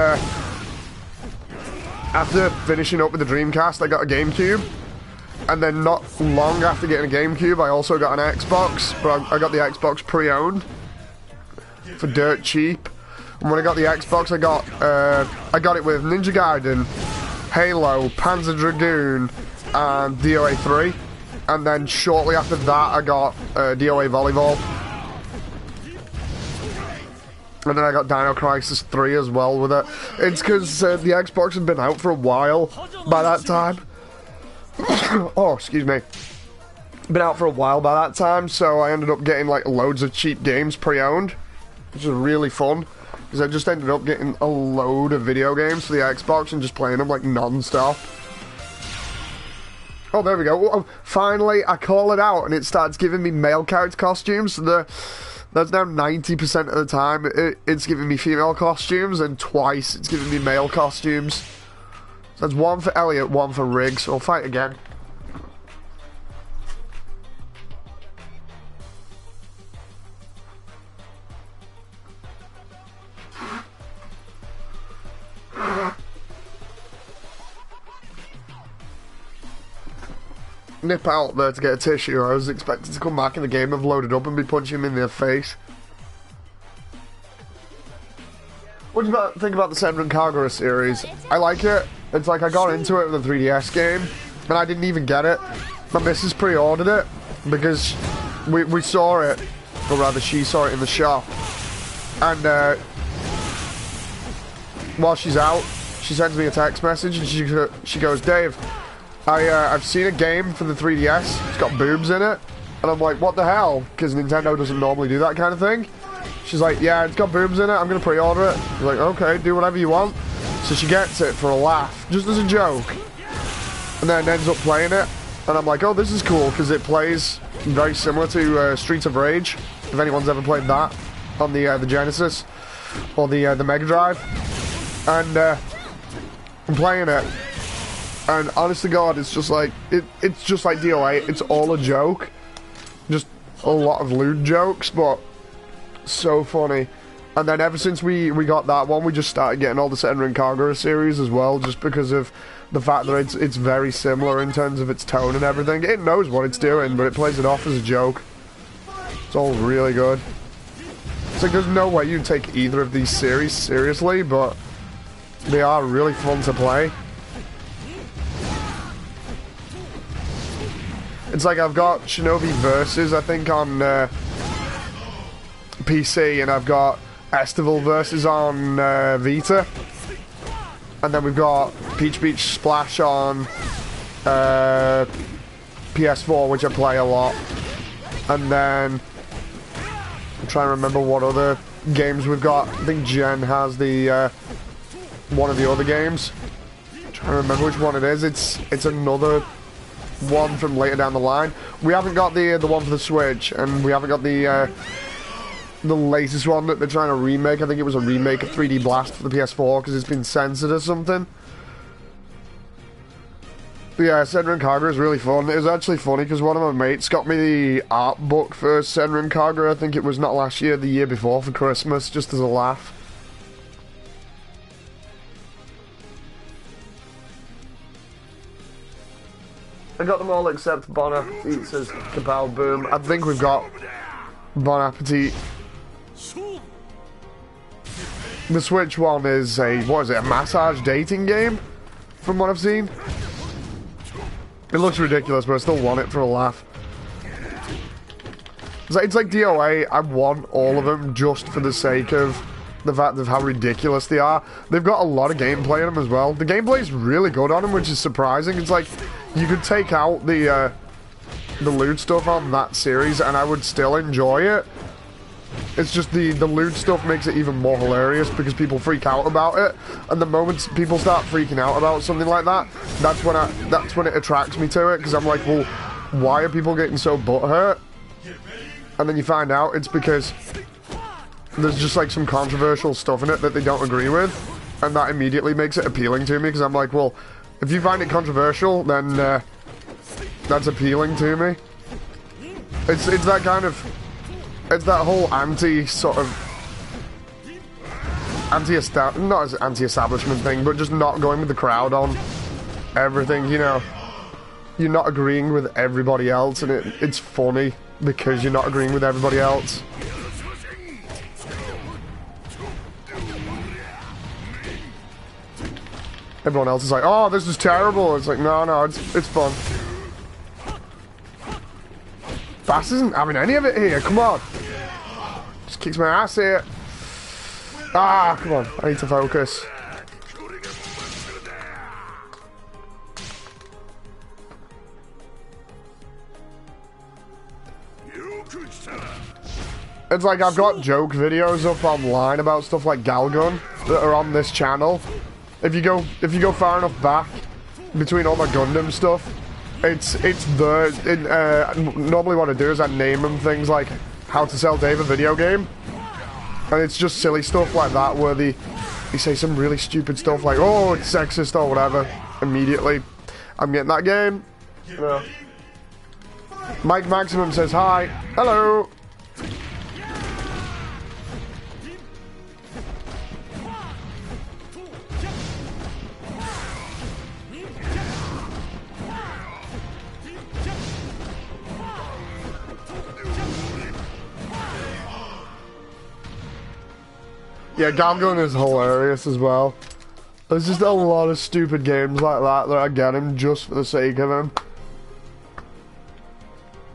after finishing up with the Dreamcast, I got a GameCube. And then not long after getting a GameCube, I also got an Xbox. But I got the Xbox pre-owned for dirt cheap. And when I got the Xbox, I got it with Ninja Gaiden, Halo, Panzer Dragoon, and DOA 3. And then shortly after that, I got DOA Volleyball. And then I got Dino Crisis 3 as well with it. It's because the Xbox had been out for a while by that time. Oh, excuse me. Been out for a while by that time, so I ended up getting like loads of cheap games pre-owned, which was really fun. Because I just ended up getting a load of video games for the Xbox and just playing them like non-stop. Oh, there we go. Well, finally, I call it out and it starts giving me male character costumes. So that's now 90% of the time it's giving me female costumes, and twice it's giving me male costumes. So that's one for Elliot, one for Riggs. So we'll fight again. Nip out there to get a tissue. I was expecting to come back in the game and load it up and be punching him in the face. What do you think about the Senran Kagura series? I like it. It's like I got into it with a 3DS game and I didn't even get it. My missus pre-ordered it because we saw it, or rather she saw it in the shop. And while she's out, she sends me a text message and she goes, Dave, I've seen a game for the 3DS, it's got boobs in it, and I'm like, what the hell, because Nintendo doesn't normally do that kind of thing. She's like, yeah, it's got boobs in it, I'm going to pre-order it. I'm like, okay, do whatever you want. So she gets it for a laugh, just as a joke, and then ends up playing it, and I'm like, oh, this is cool, because it plays very similar to Streets of Rage, if anyone's ever played that on the Genesis, or the Mega Drive, and I'm playing it. And honest to God, it's just like it's just like DOA. It's all a joke, just a lot of lewd jokes, but so funny. And then ever since we got that one, we just started getting all the Senran Kagura series as well, just because of the fact that it's very similar in terms of its tone and everything. It knows what it's doing, but it plays it off as a joke. It's all really good. It's like there's no way you'd take either of these series seriously, but they are really fun to play. It's like I've got Shinobi Versus, I think, on PC, and I've got Estival Versus on Vita. And then we've got Peach Beach Splash on PS4, which I play a lot. And then I'm trying to remember what other games we've got. I think Jen has the one of the other games. I'm trying to remember which one it is. It's another one from later down the line. We haven't got the one for the Switch, and we haven't got the latest one that they're trying to remake. I think it was a remake of 3D Blast for the PS4 because it's been censored or something. But yeah, Senran Kagura is really fun. It was actually funny because one of my mates got me the art book for Senran Kagura. I think it was not last year, the year before, for Christmas, just as a laugh. I got them all except Bon Appetit, says Kapow Boom. I think we've got Bon Appetit. The Switch one is a, what is it, a massage dating game? From what I've seen. It looks ridiculous, but I still want it for a laugh. It's like DOA, I want all of them just for the sake of the fact of how ridiculous they are. They've got a lot of gameplay in them as well. The gameplay is really good on them, which is surprising. It's like, you could take out the lewd stuff on that series and I would still enjoy it. It's just the lewd stuff makes it even more hilarious because people freak out about it, and the moment people start freaking out about something like that, that's when it attracts me to it, because I'm like, well, why are people getting so butthurt? And then you find out it's because there's just like some controversial stuff in it that they don't agree with, and that immediately makes it appealing to me, because I'm like, well, if you find it controversial, then that's appealing to me. It's that kind of... It's that whole anti-establishment thing, but just not going with the crowd on everything, you know. You're not agreeing with everybody else, and it's funny because you're not agreeing with everybody else. Everyone else is like, oh, this is terrible. It's like, no, it's fun. Bass isn't having any of it here, come on. Just kicks my ass here. Ah, come on, I need to focus. It's like I've got joke videos up online about stuff like Galgun that are on this channel. If you go far enough back between all my Gundam stuff, normally what I do is I name them things like How to Sell Dave a Video Game, and it's just silly stuff like that where they say some really stupid stuff like, oh, it's sexist or whatever. Immediately I'm getting that game. Mike Maximum says hi. Hello. Yeah, Galgun is hilarious as well. There's just a lot of stupid games like that I get him just for the sake of him.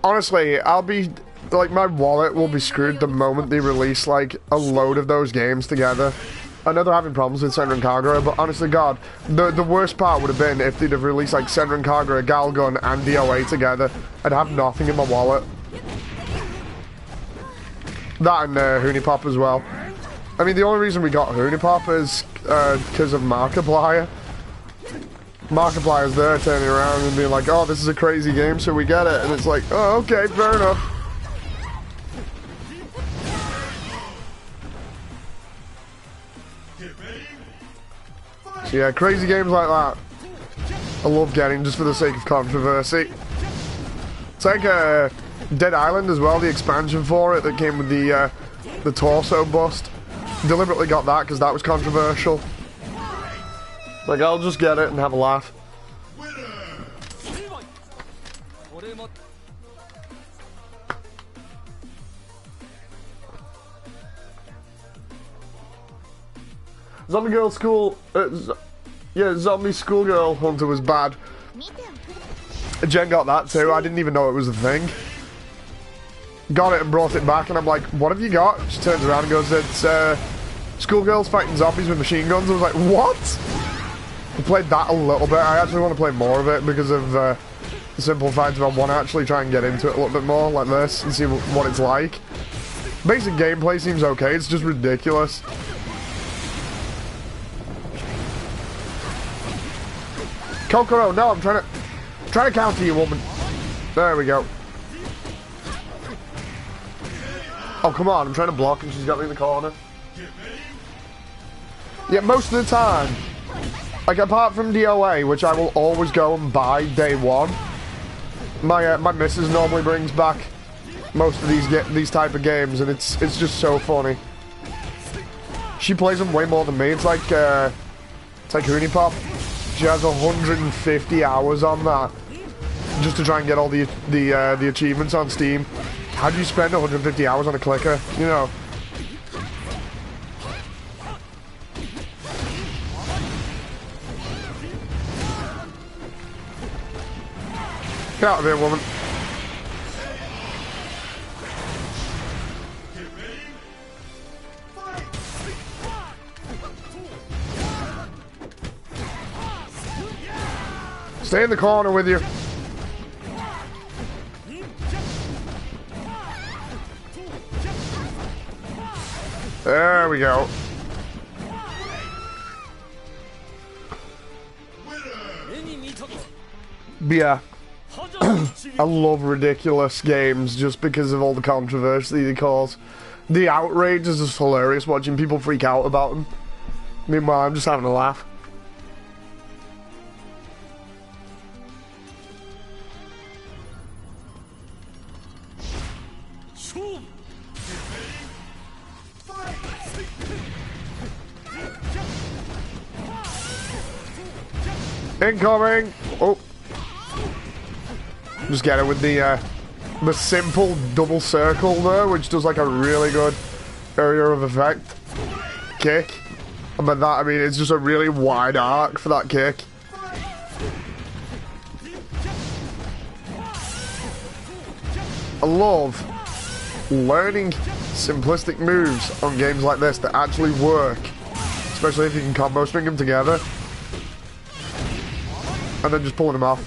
Honestly, I'll be, like, my wallet will be screwed the moment they release, like, a load of those games together. I know they're having problems with Senran Kagura, but honestly, God, the worst part would have been if they'd have released, like, Senran Kagura, Galgun, and DOA together. I'd have nothing in my wallet. That and Hunipop as well. I mean, the only reason we got Hunipop is because of Markiplier. Markiplier's there turning around and being like, oh, this is a crazy game, so we get it. And it's like, oh, okay, fair enough. So yeah, crazy games like that I love getting just for the sake of controversy. It's like Dead Island as well, the expansion for it that came with the torso bust. Deliberately got that because that was controversial. Like, I'll just get it and have a laugh. Zombie Girl School... yeah, Zombie Schoolgirl Hunter was bad. Jen got that too. I didn't even know it was a thing. Got it and brought it back, and I'm like, what have you got? She turns around and goes, it's schoolgirls fighting zombies with machine guns. I was like, what? I played that a little bit. I actually want to play more of it because of the simple fact that I want to actually try and get into it a little bit more like this and see what it's like. Basic gameplay seems okay, it's just ridiculous. Kokoro, no, I'm trying to counter you, woman. There we go. Oh, come on, I'm trying to block and she's got me in the corner. Yeah, most of the time, like apart from DOA, which I will always go and buy day one, my missus normally brings back most of these type of games, and it's just so funny. She plays them way more than me. It's like Huni Pop. She has 150 hours on that just to try and get all the achievements on Steam. How do you spend 150 hours on a clicker? You know. Get out of here, woman. Stay in the corner with you. There we go. Yeah. I love ridiculous games just because of all the controversy they cause. The outrage is just hilarious watching people freak out about them. Meanwhile, I'm just having a laugh. Incoming! Oh. Just get it with the simple double circle there, which does like a really good area of effect kick. And by that I mean it's just a really wide arc for that kick. I love learning simplistic moves on games like this that actually work, especially if you can combo string them together and then just pulling them off.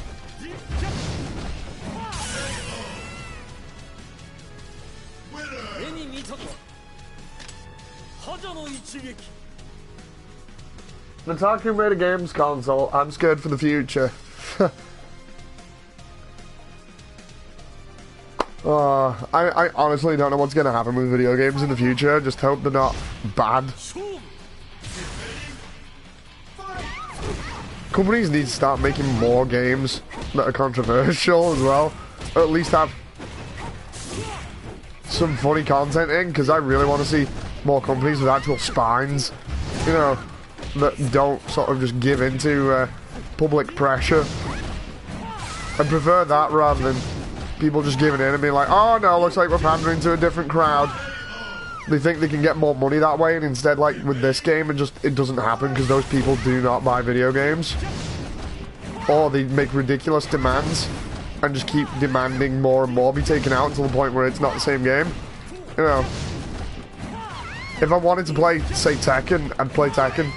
Nataku made a games console. I'm scared for the future. I honestly don't know what's going to happen with video games in the future. I just hope they're not bad. Companies need to start making more games that are controversial as well. Or at least have some funny content in, because I really want to see more companies with actual spines, you know, that don't sort of just give into public pressure. I prefer that rather than people just giving in and being like, oh no, looks like we're pandering to a different crowd. They think they can get more money that way, and instead, like with this game, it doesn't happen because those people do not buy video games. Or they make ridiculous demands and just keep demanding more and more be taken out until the point where it's not the same game. You know, if I wanted to play, say, Tekken, I'd play Tekken.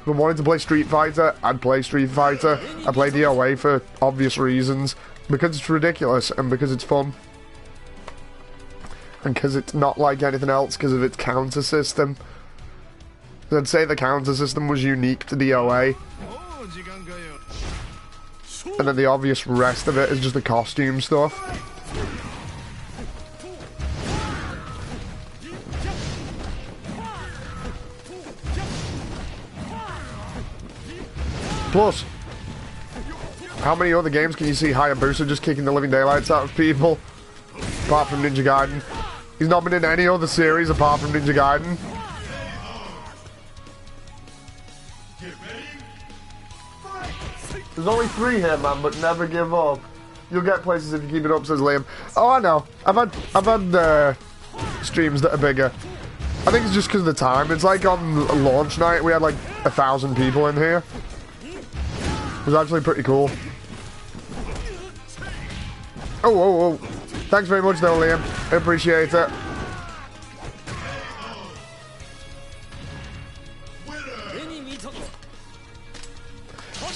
If I wanted to play Street Fighter, I'd play Street Fighter. I play DOA for obvious reasons. Because it's ridiculous and because it's fun. And because it's not like anything else because of its counter system. I'd say the counter system was unique to DOA. And then the obvious rest of it is just the costume stuff. Plus, how many other games can you see Hayabusa just kicking the living daylights out of people? Apart from Ninja Gaiden. He's not been in any other series apart from Ninja Gaiden. There's only 3 here, man, but never give up. You'll get places if you keep it up, says Liam. Oh, I know. I've had streams that are bigger. I think it's just because of the time. It's like on launch night, we had like 1,000 people in here. It was actually pretty cool. Oh. Thanks very much, though, Liam. I appreciate it.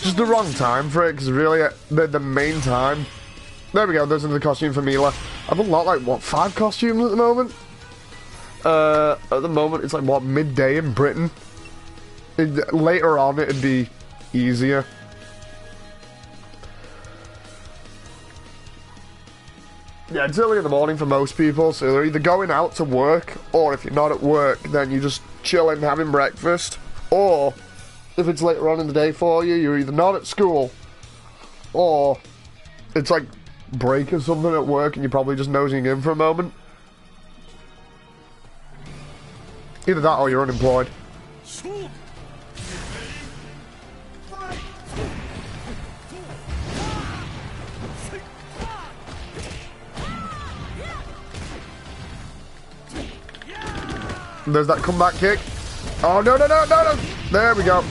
Just the wrong time for it, because really, the main time. There we go, there's another costume for Mila. I've unlocked, like, what, 5 costumes at the moment? At the moment, it's like, what, midday in Britain? Later on, it'd be easier. Yeah, it's early in the morning for most people, so they're either going out to work, or if you're not at work, then you're just chilling, having breakfast, or if it's later on in the day for you, you're either not at school, or it's like break or something at work, and you're probably just nosing in for a moment. Either that or you're unemployed. There's that comeback kick. Oh, no. There we go.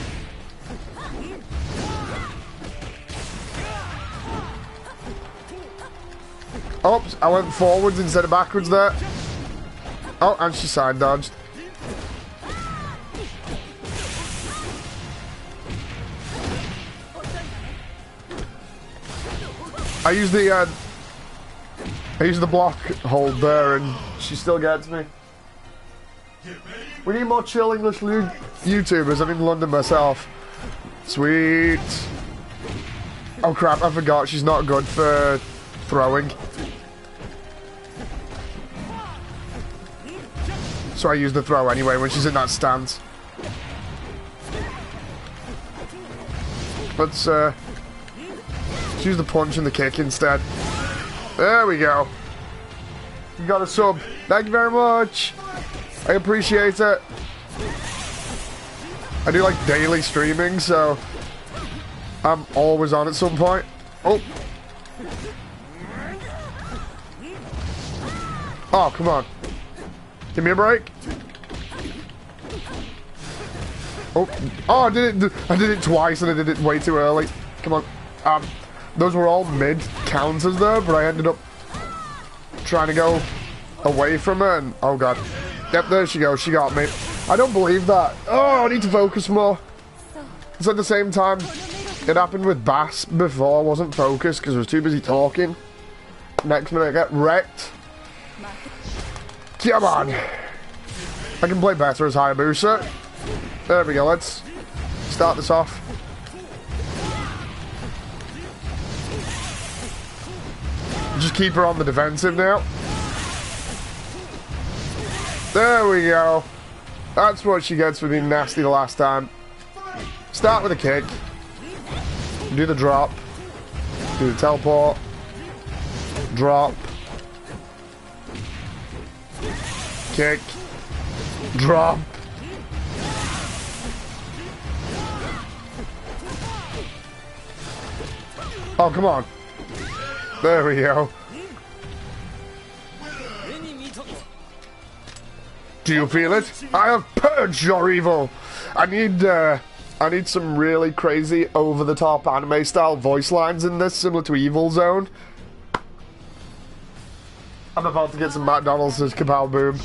Oops, I went forwards instead of backwards there. Oh, and she side dodged. I use the block hold there, and she still gets me. We need more chill English YouTubers. I'm in London myself. Sweet. Oh crap, I forgot she's not good for throwing. So I use the throw anyway when she's in that stance. Let's use the punch and the kick instead. There we go. You got a sub. Thank you very much. I appreciate it. I do like daily streaming, so I'm always on at some point. Oh. Oh, come on. Give me a break. Oh, I did it twice and I did it way too early. Come on. Those were all mid counters there, but I ended up trying to go away from her and oh god. Yep, there she goes. She got me. I don't believe that. Oh, I need to focus more. It's at the same time. It happened with Bass before. I wasn't focused because I was too busy talking. Next minute I get wrecked. Come on. I can play better as Hayabusa. There we go. Let's start this off. Just keep her on the defensive now. There we go. That's what she gets for being nasty the last time. Start with a kick. Do the drop. Do the teleport. Drop. Kick. Drop. Oh, come on. There we go. Do you feel it? I have purged your evil. I need some really crazy, over-the-top anime-style voice lines in this, similar to Evil Zone. I'm about to get some McDonald's as Kapow Boom.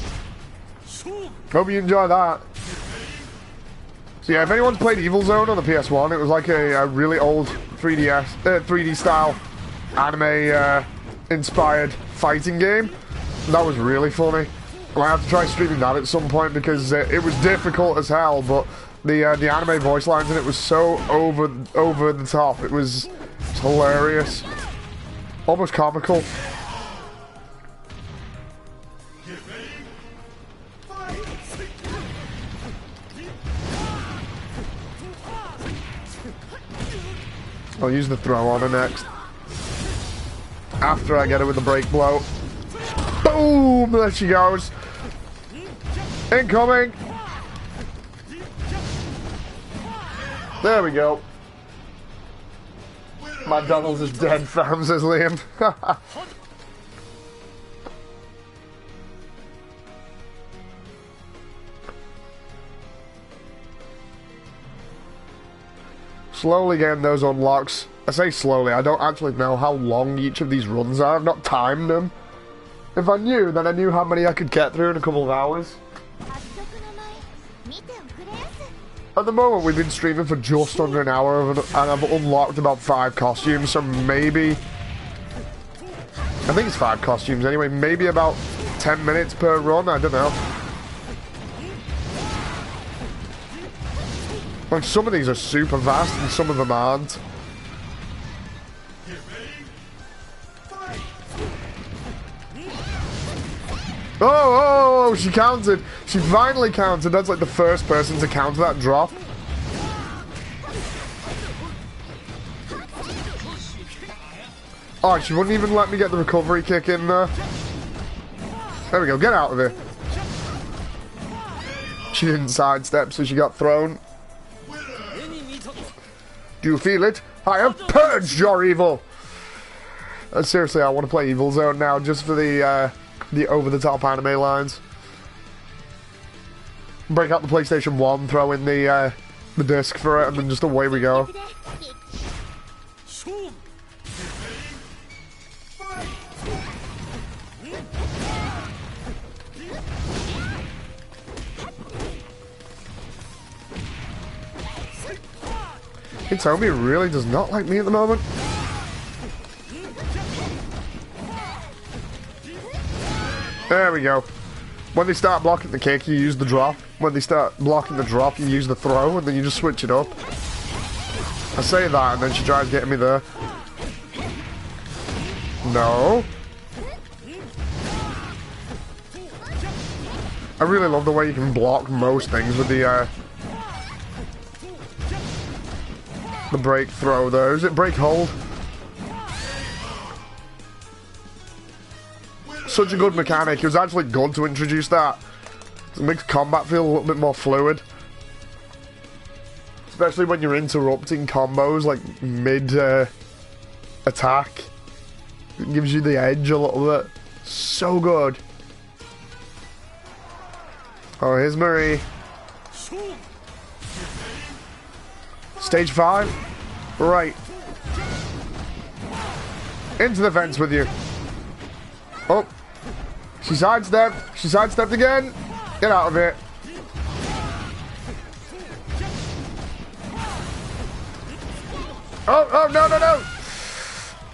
Hope you enjoy that. So yeah, if anyone's played Evil Zone on the PS1, it was like a really old 3D style anime inspired fighting game. That was really funny. I have to try streaming that at some point because it was difficult as hell, but the anime voice lines in it was so over the top. It was hilarious, almost comical. I'll use the throw on her next. After I get her with the break blow. Boom! There she goes. Incoming! There we go. McDonald's is dead, fam, says Liam. Slowly getting those unlocks. I say slowly, I don't actually know how long each of these runs are. I've not timed them. If I knew, then I knew how many I could get through in a couple of hours. At the moment, we've been streaming for just under an hour, and I've unlocked about 5 costumes, so maybe... I think it's 5 costumes anyway, maybe about 10 minutes per run, I don't know. Like, some of these are super fast, and some of them aren't. Oh, she counted. She finally counted. That's like the first person to counter that drop. Oh, she wouldn't even let me get the recovery kick in there. There we go. Get out of here. She didn't sidestep, so she got thrown. Do you feel it? I have purged your evil. Seriously, I want to play Evil Zone now just for the over-the-top anime lines. Break out the PlayStation 1, throw in the disc for it, and then just away we go. Hitomi really does not like me at the moment. There we go. When they start blocking the kick, you use the drop. When they start blocking the drop, you use the throw, and then you just switch it up. I say that, and then she tries getting me there. No. I really love the way you can block most things with the break throw there. Is it break hold? Such a good mechanic. It was actually good to introduce that. It makes combat feel a little bit more fluid. Especially when you're interrupting combos like mid attack. It gives you the edge a little bit. So good. Oh, here's Marie. Stage 5? Right. Into the fence with you. Oh. She sidestepped. She sidestepped again. Get out of it. Oh, no, no, no.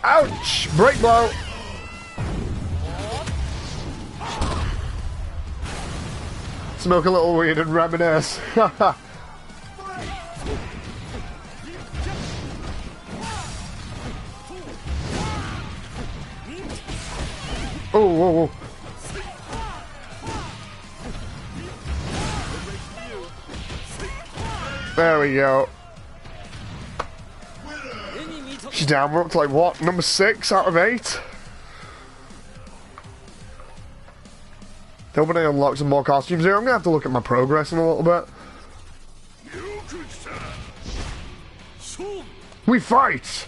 Ouch. Break blow. Smoke a little weed and reminisce. Oh, whoa, whoa. There we go. She's down. We're up to like what? Number 6 out of 8? Hoping I unlock some more costumes here. I'm gonna have to look at my progress in a little bit. We fight!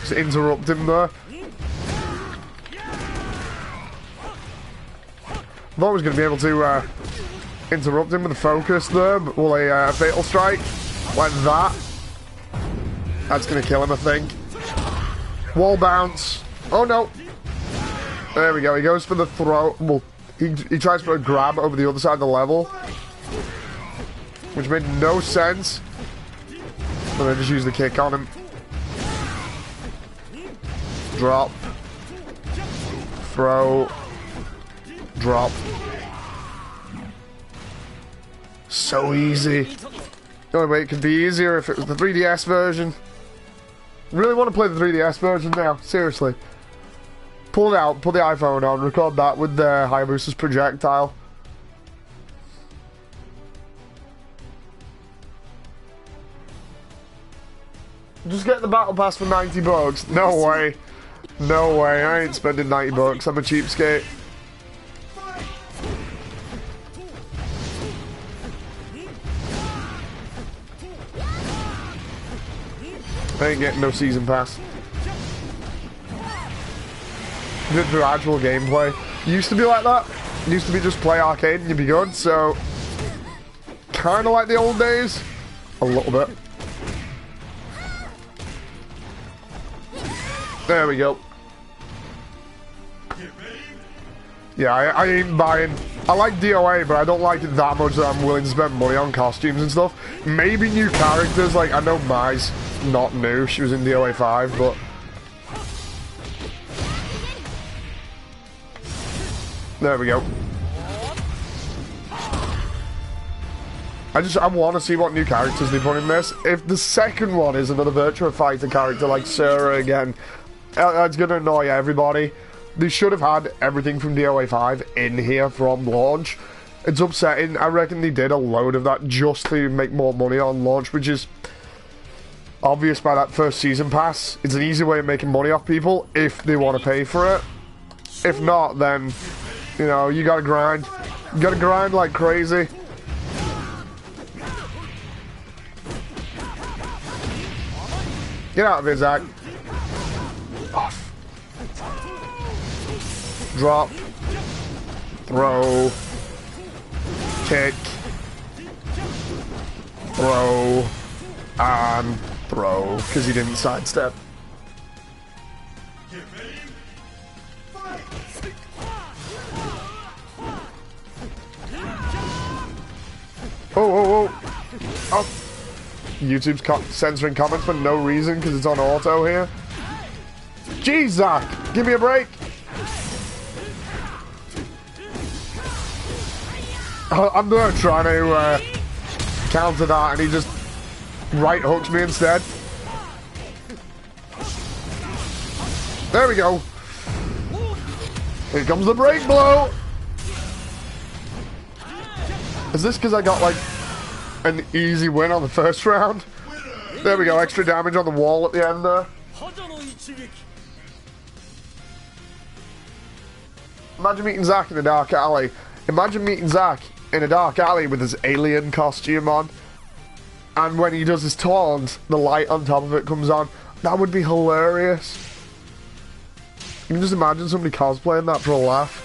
Just interrupt him there. I thought I was going to be able to interrupt him with a focus there, but will a fatal strike like that? That's going to kill him, I think. Wall bounce. Oh no. There we go. He goes for the throw. Well, he tries for a grab over the other side of the level, which made no sense. But then just use the kick on him. Drop. Throw. Drop. So easy. The only way it could be easier if it was the 3DS version. Really want to play the 3DS version now, seriously. Pull it out, put the iPhone on, record that with the Hayabusa's projectile. Just get the battle pass for 90 bucks. No way. No way, I ain't spending 90 bucks, I'm a cheapskate. I ain't getting no season pass. Good for actual gameplay. Used to be like that. Used to be just play arcade and you'd be good, so kind of like the old days. A little bit. There we go. Yeah, I ain't buying. I like DOA, but I don't like it that much that I'm willing to spend money on costumes and stuff. Maybe new characters, like I know Mai's not new. She was in DOA 5, but there we go. I want to see what new characters they put in this. If the second one is another Virtua Fighter character like Sura again, that's going to annoy everybody. They should have had everything from DOA 5 in here from launch. It's upsetting. I reckon they did a load of that just to make more money on launch, which is obvious by that first season pass. It's an easy way of making money off people if they want to pay for it. If not, then, you know, you gotta grind. You gotta grind like crazy. Get out of here, Zach. Off. Drop. Throw. Kick. Throw. And throw. Because he didn't sidestep. Oh. YouTube's censoring comments for no reason because it's on auto here. Jeez, Zach, give me a break. I'm there trying to counter that and he just right hooks me instead. There we go. Here comes the break blow. Is this because I got like an easy win on the first round? There we go, extra damage on the wall at the end there. Imagine meeting Zack in a dark alley. Imagine meeting Zack in a dark alley with his alien costume on. And when he does his taunt, the light on top of it comes on. That would be hilarious. You can just imagine somebody cosplaying that for a laugh.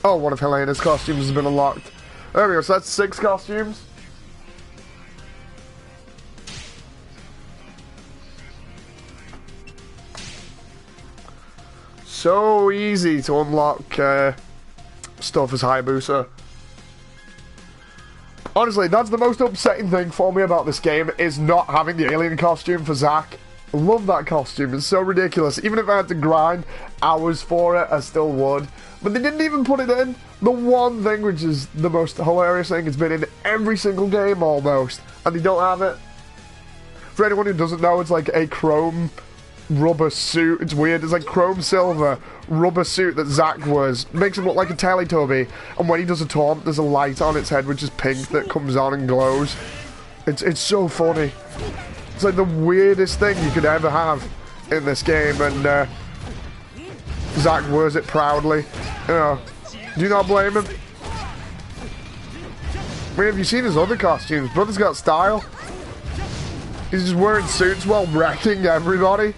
Oh, one of Helena's costumes has been unlocked. There we go, so that's 6 costumes. So easy to unlock stuff as Hayabusa. Honestly, that's the most upsetting thing for me about this game, is not having the alien costume for Zack. I love that costume, it's so ridiculous. Even if I had to grind hours for it, I still would. But they didn't even put it in. The one thing which is the most hilarious thing, it's been in every single game almost, and they don't have it. For anyone who doesn't know, it's like a chrome rubber suit. It's weird. It's like chrome silver rubber suit that Zack wears. Makes him look like a Teletubby. And when he does a taunt, there's a light on its head which is pink that comes on and glows. It's so funny. It's like the weirdest thing you could ever have in this game, and Zack wears it proudly. You know, do you not blame him? I mean, have you seen his other costumes? Brother's got style. He's just wearing suits while wrecking everybody.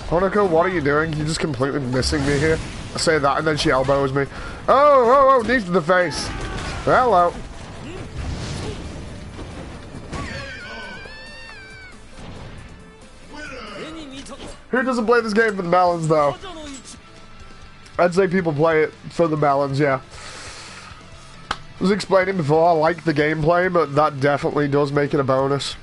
Honoka, what are you doing? You're just completely missing me here. I say that and then she elbows me. Oh, knees to the face. Hello. Who doesn't play this game for the melons, though? I'd say people play it for the melons, yeah. I was explaining before, I like the gameplay, but that definitely does make it a bonus.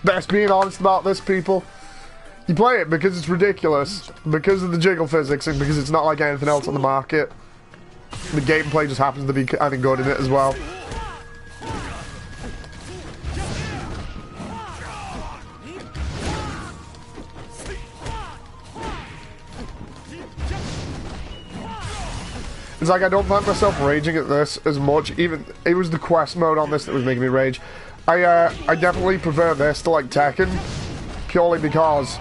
Best being honest about this, people. You play it because it's ridiculous, because of the jiggle physics, and because it's not like anything else on the market. The gameplay just happens to be kind of good in it as well. It's like I don't find myself raging at this as much. Even it was the quest mode on this that was making me rage. I definitely prefer this to like Tekken, purely because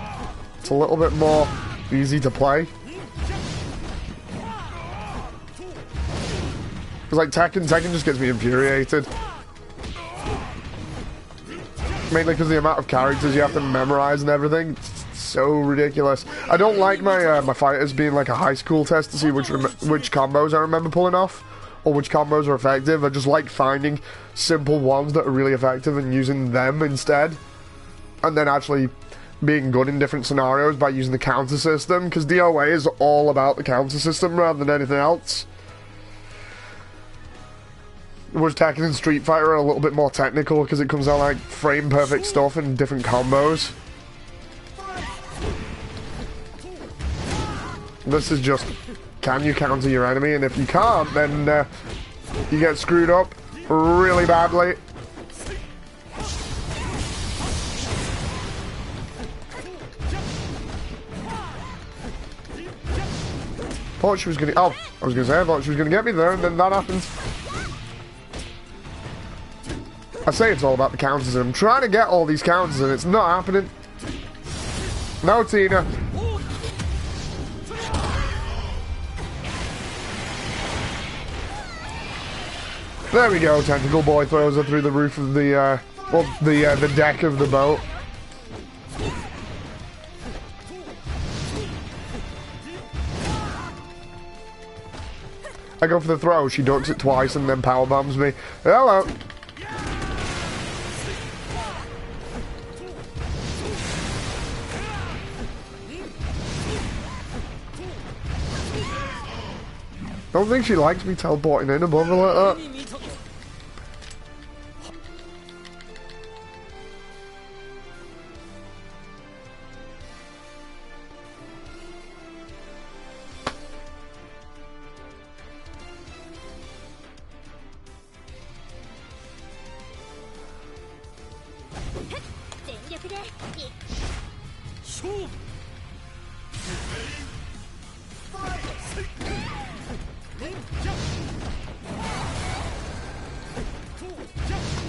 it's a little bit more easy to play. Because like Tekken just gets me infuriated. Mainly because the amount of characters you have to memorize and everything. It's so ridiculous. I don't like my my fighters being like a high school test to see which combos I remember pulling off. Or which combos are effective. I just like finding simple ones that are really effective and using them instead. And then actually being good in different scenarios by using the counter system. Because DOA is all about the counter system rather than anything else. Whereas Tekken and Street Fighter are a little bit more technical because it comes out like frame perfect stuff and different combos. This is just, can you counter your enemy? And if you can't, then you get screwed up really badly. Thought she was gonna, oh, I was gonna say, I thought she was gonna get me there, and then that happens. I say it's all about the counters, and I'm trying to get all these counters, and it's not happening. No, Tina. There we go. Tentacle Boy throws her through the roof of the, the deck of the boat. I go for the throw. She ducks it twice and then power bombs me. Hello. Don't think she likes me teleporting in above her like that.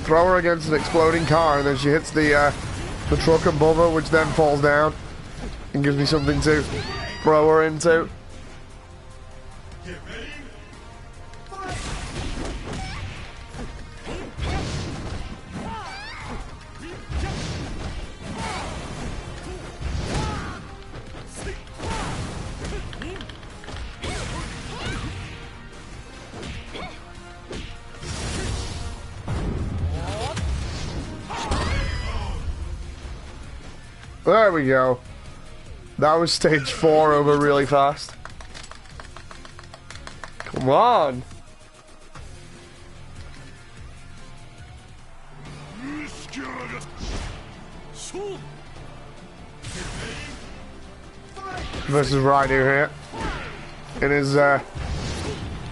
Throw her against an exploding car, and then she hits the truck above her, which then falls down and gives me something to throw her into. There we go. That was stage 4 over really fast. Come on. Versus Raidu here. In his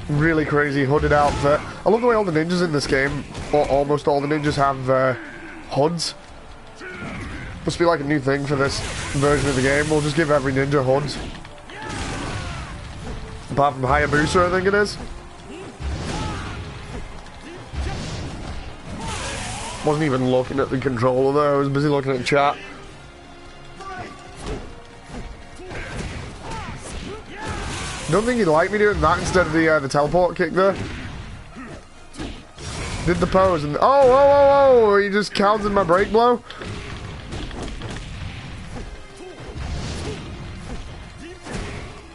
really crazy hooded outfit. I love the way all the ninjas in this game, or almost all the ninjas, have hoods. Must be like a new thing for this version of the game. We'll just give every ninja hoods. Apart from Hayabusa, I think it is. Wasn't even looking at the controller though, I was busy looking at the chat. Don't think you'd like me doing that instead of the teleport kick there. Did the pose and oh, he just countered my break blow.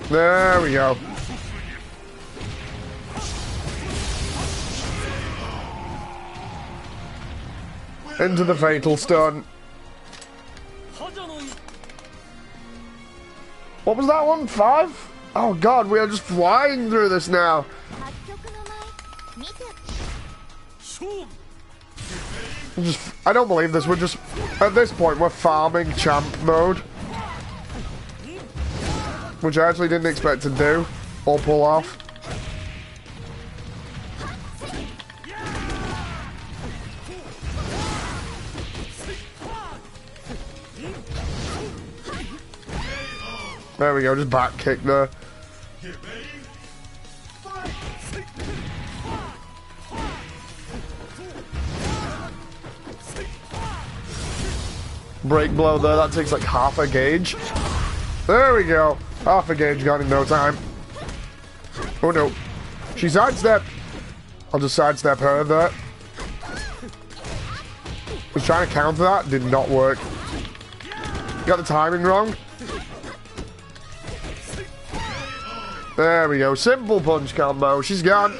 There we go. Into the fatal stun. What was that one? 5? Oh god, we are just flying through this now. I don't believe this. We're just, at this point, we're farming champ mode. Which I actually didn't expect to do or pull off. There we go, just back kick there. Break blow there, that takes like half a gauge. There we go. Half a gauge gone in no time. Oh no. She sidestepped. I'll just sidestep her there. was trying to counter that, did not work. Got the timing wrong. There we go. Simple punch combo. She's gone.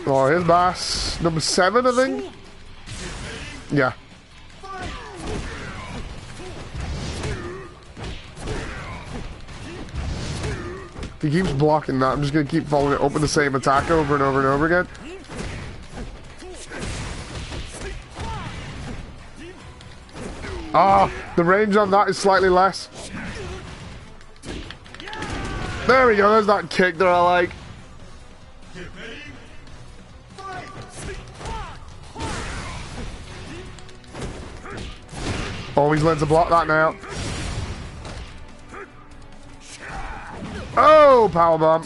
Oh, here's Bass. Number 7, I think. Yeah. If he keeps blocking that, I'm just going to keep following it up with the same attack over and over and over again. Ah, the range on that is slightly less. There we go, there's that kick that I like. Always learn to block that now. Oh, powerbomb.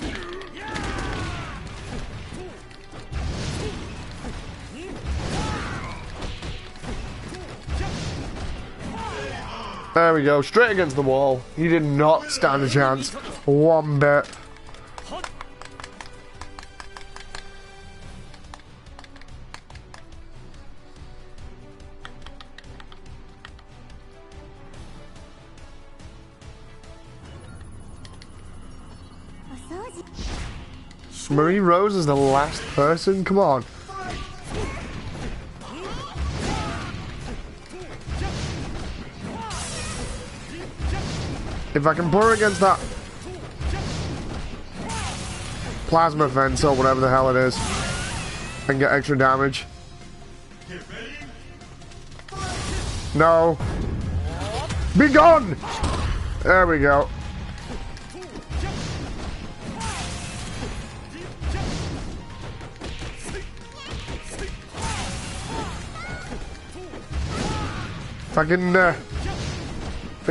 There we go, straight against the wall. He did not stand a chance. One bit. Marie Rose is the last person? Come on. If I can put her against that plasma fence or whatever the hell it is and get extra damage. No. Be gone! There we go. If I can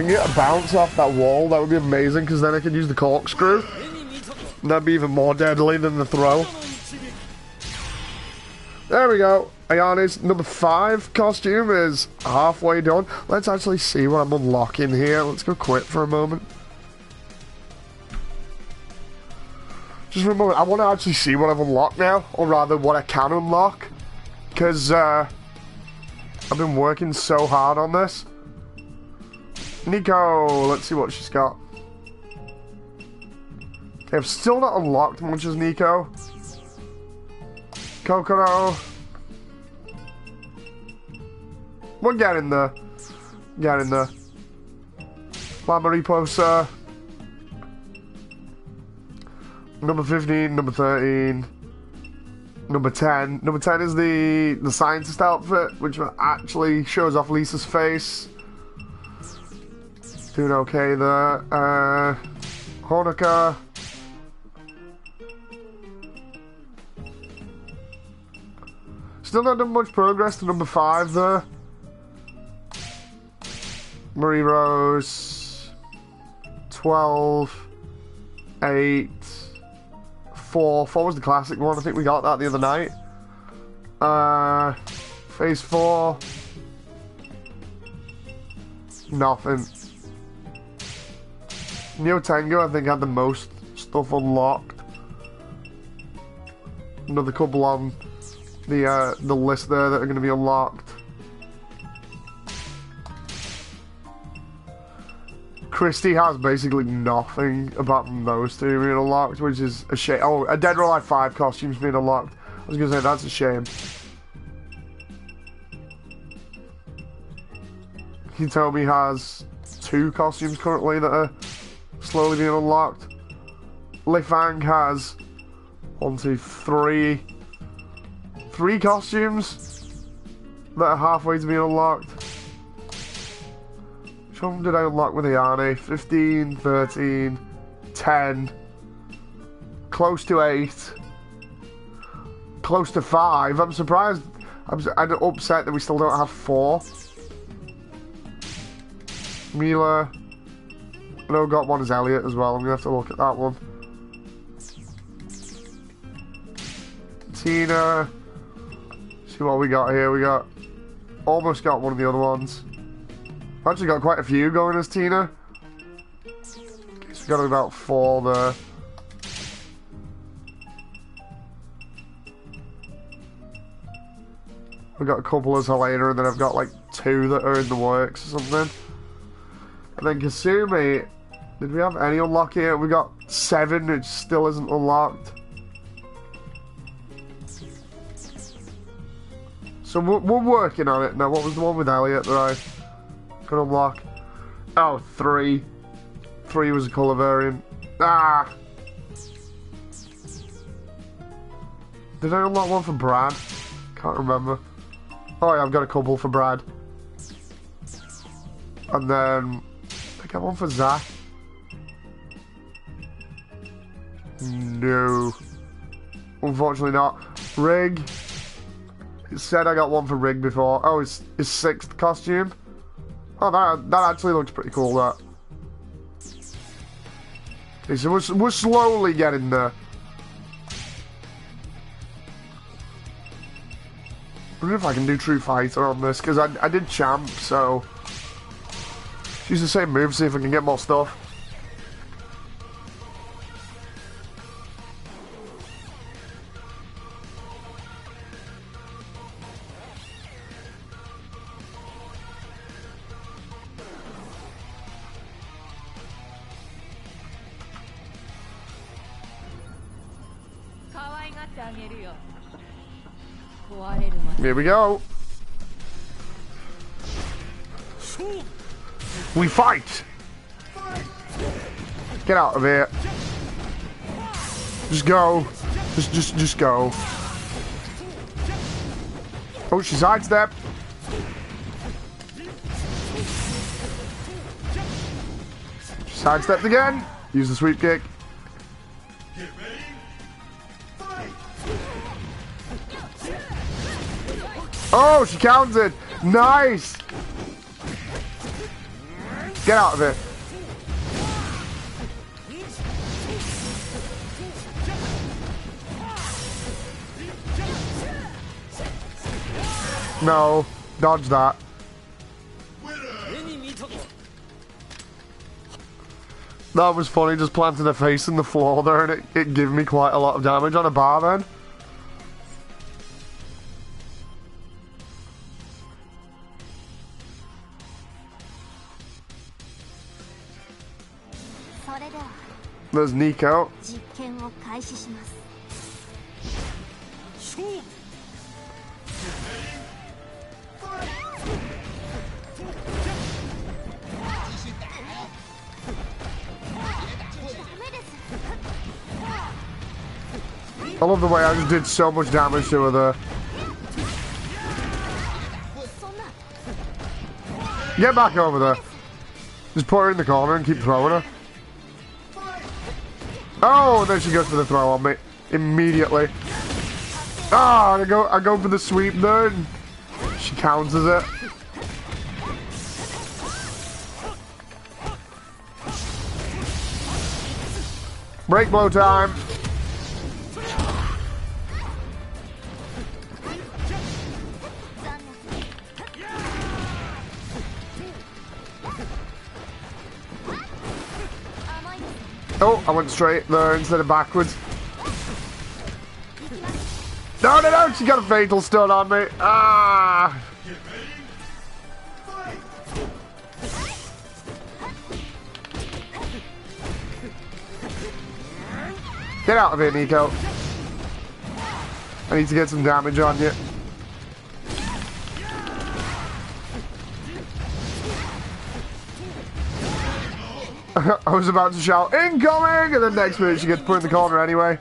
get a bounce off that wall, that would be amazing, because then I could use the corkscrew. And that'd be even more deadly than the throw. There we go. Ayane's number 5 costume is halfway done. Let's actually see what I'm unlocking here. Let's go quit for a moment. Just for a moment, I want to actually see what I've unlocked now, or rather what I can unlock. Because I've been working so hard on this. Nico, let's see what she's got. Okay, I've still not unlocked much as Nico. Kokoro. We're getting there. Getting there. La Mariposa. Number 15, number 13. Number 10. Number 10 is the scientist outfit, which actually shows off Lisa's face. Doing okay there. Honoka. Still not done much progress to number 5 there. Marie Rose. 12. 8. 4. 4 was the classic one. I think we got that the other night. Phase 4. Nothing. Neo Tengu, I think, had the most stuff unlocked. Another couple on the list there that are going to be unlocked. Christie has basically nothing apart from those two being unlocked, which is a shame. Oh, a Dead or Alive 5 costume's being unlocked. I was going to say, that's a shame. Hitomi has 2 costumes currently that are slowly being unlocked. Li Fang has 1, 2, 3 costumes that are halfway to being unlocked. Which one did I unlock with Ayane? 15, 13, 10, close to 8, close to 5. I'm surprised. I'm upset that we still don't have 4. Mila. I know got one as Elliot as well. I'm gonna have to look at that one. Tina. See what we got here. We got almost got one of the other ones. I've actually got quite a few going as Tina. So we've got about 4 there. We've got a couple as Helena, and then I've got like 2 that are in the works or something. And then Kasumi, did we have any unlock here? We got 7, which still isn't unlocked. So we're working on it now. What was the one with Elliot that I could unlock? Oh, 3. 3 was a colour variant. Ah! Did I unlock one for Brad? Can't remember. Oh yeah, I've got a couple for Brad. And then I got one for Zach. No. Unfortunately not. Rig. It said I got one for Rig before. Oh, his 6th costume. Oh, that actually looks pretty cool, that. Okay, so we're slowly getting there. I wonder if I can do True Fighter on this, because I did Champ, so... Use the same move, see if I can get more stuff. Here we go. We fight. Get out of here. Just go. Just go. Oh, she sidestepped. She sidestepped again. Use the sweep kick. Oh, she counted. Nice. Get out of it. No, dodge that. That was funny, just planted her face in the floor there and it gave me quite a lot of damage on a bar then. There's Nico. I love the way I just did so much damage to her there. Get back over there. Just put her in the corner and keep throwing her. Oh, and then she goes for the throw on me immediately. Ah, I go for the sweep there, and she counters it. Break blow time. Oh, I went straight there instead of backwards. No, no, no! She got a fatal stun on me. Ah! Get out of here, Nico. I need to get some damage on you. I was about to shout, incoming! And then next minute she gets put in the corner anyway.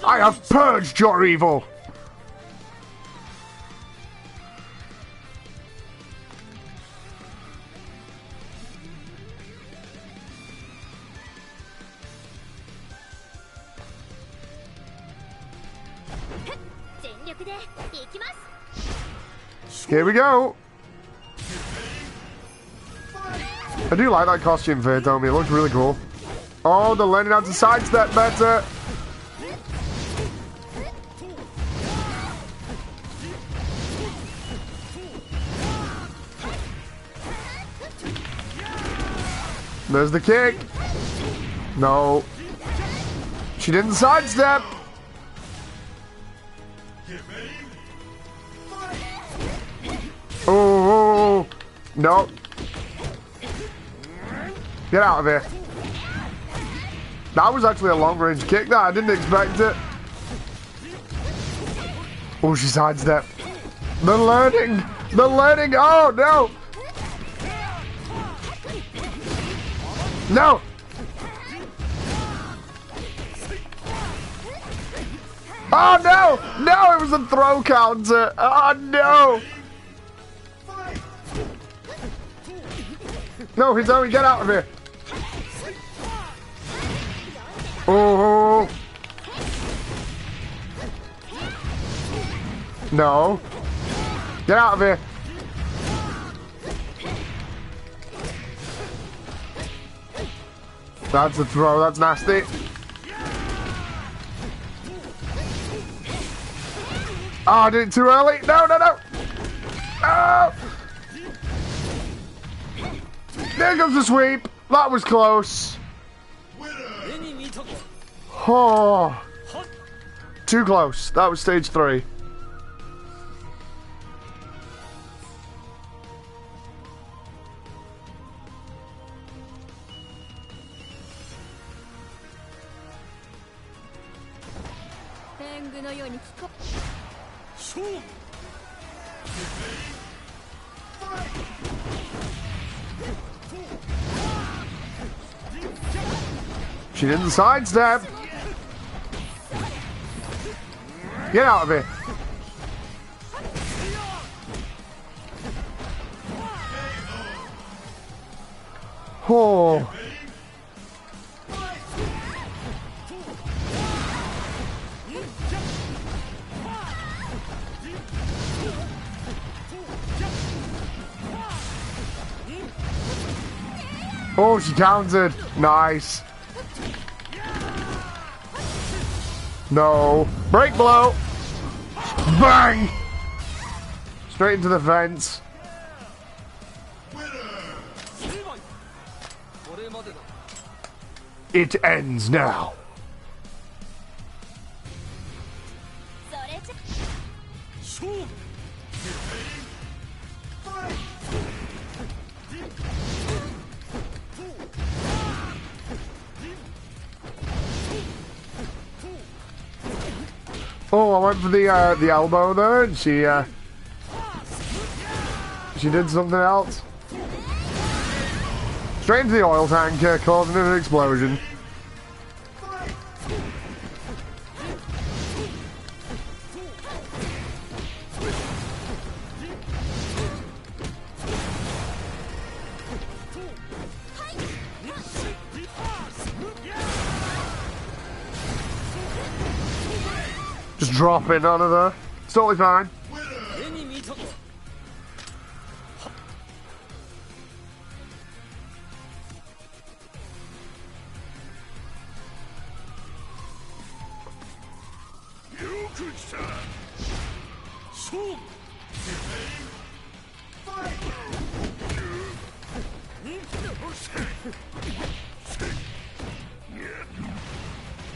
I have purged your evil! Here we go! I do like that costume for Tommy, it looks really cool. Oh, they're learning how to sidestep better! There's the kick. No. She didn't sidestep. Oh, no. Get out of here. That was actually a long-range kick that I didn't expect it. Oh, she sidestepped. The learning. The learning. Oh, no. No. Oh, no. No, it was a throw counter. Oh, no. No, Hizori, get out of here. Oh. No. Get out of here. That's a throw. That's nasty. Oh, I did it too early. No, no, no. Oh. There goes the sweep. That was close. Oh. Too close. That was stage 3. She didn't sidestep. Get out of here. Oh. Oh, she countered. Nice. No. Break blow. Bang! Straight into the fence. It ends now. Oh, I went for the elbow there, and she did something else. Straight into the oil tanker, causing an explosion. Just drop it on her there. It's totally fine.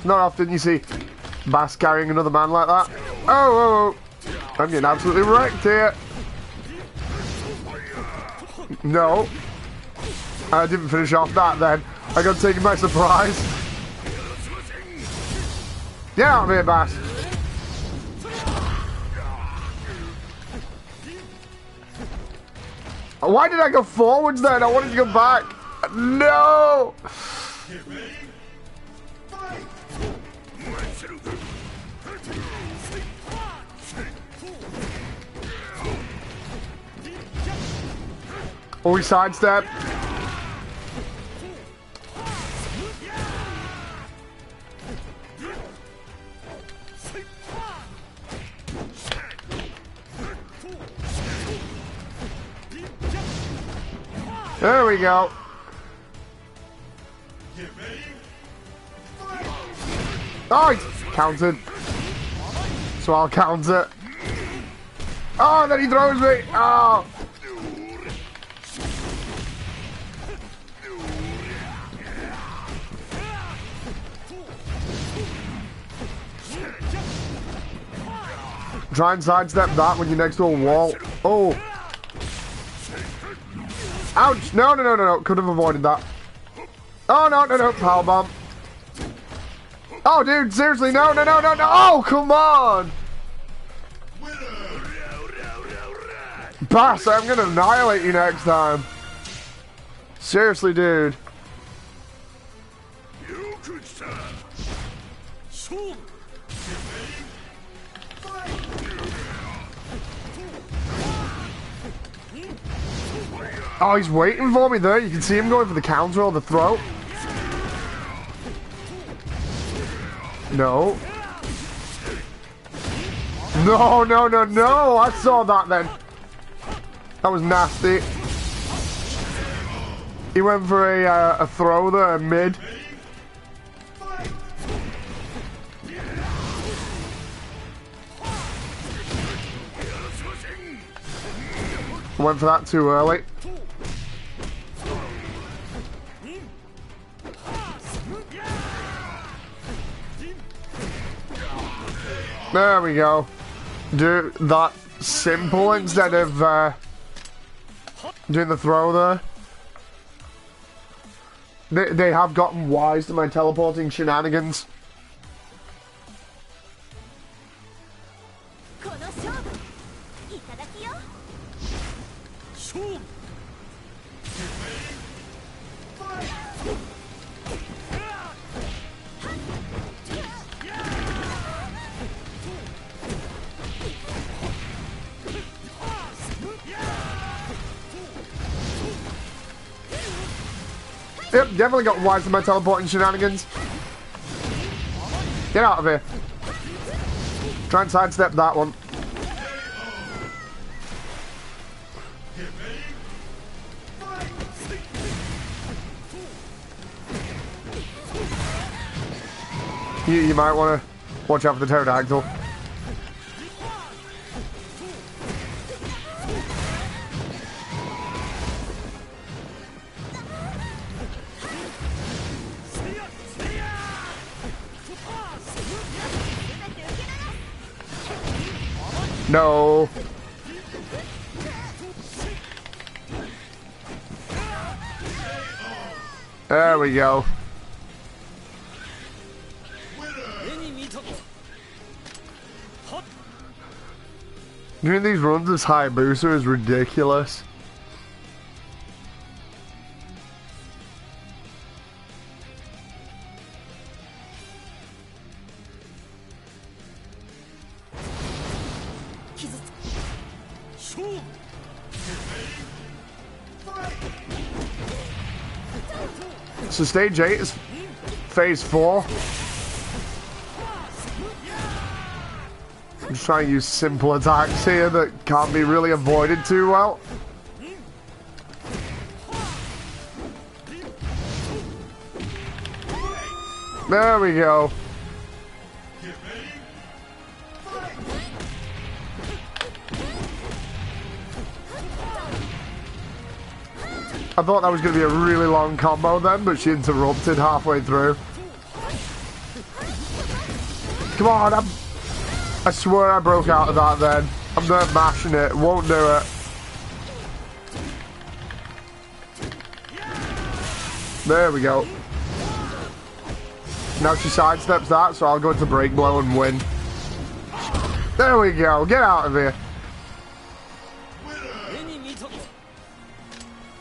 Not often you see Bass carrying another man like that. Oh, I'm getting absolutely wrecked here. No. I didn't finish off that then. I got taken by surprise. Get out of here, Bass. Why did I go forwards then? I wanted to go back. No! Oh, he sidestepped. There we go. Oh, he countered. So I'll counter. Oh, then he throws me. Oh. Try and sidestep that when you're next to a wall. Oh. Ouch. No, no, no, no, no. Could have avoided that. Oh, no, no, no. Powerbomb. Oh, dude. Seriously. No, no, no, no, no. Oh, come on. Bass, I'm going to annihilate you next time. Seriously, dude. Oh, he's waiting for me there. You can see him going for the counter or the throw. No. No, no, no, no. I saw that then. That was nasty. He went for a throw there, mid. Went for that too early. There we go. Do that simple instead of doing the throw there. They have gotten wise to my teleporting shenanigans. Yep, definitely got wise to my teleporting shenanigans. Get out of here. Try and sidestep that one. You might want to watch out for the pterodactyl. No. There we go. Doing these runs as Hayabusa is ridiculous. So stage 8 is phase 4. I'm just trying to use simple attacks here that can't be really avoided too well. There we go. I thought that was going to be a really long combo then, but she interrupted halfway through. Come on, I swear I broke out of that then. I'm there mashing it, won't do it. There we go. Now she sidesteps that, so I'll go into break blow and win. There we go, get out of here.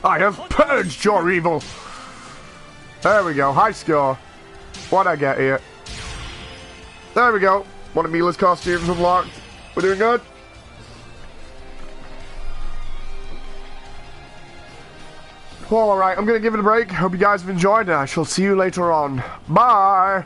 I have purged your evil. There we go, high score. What'd I get here? There we go. One of Mila's costumes unlocked. We're doing good. Alright, I'm going to give it a break. Hope you guys have enjoyed, and I shall see you later on. Bye!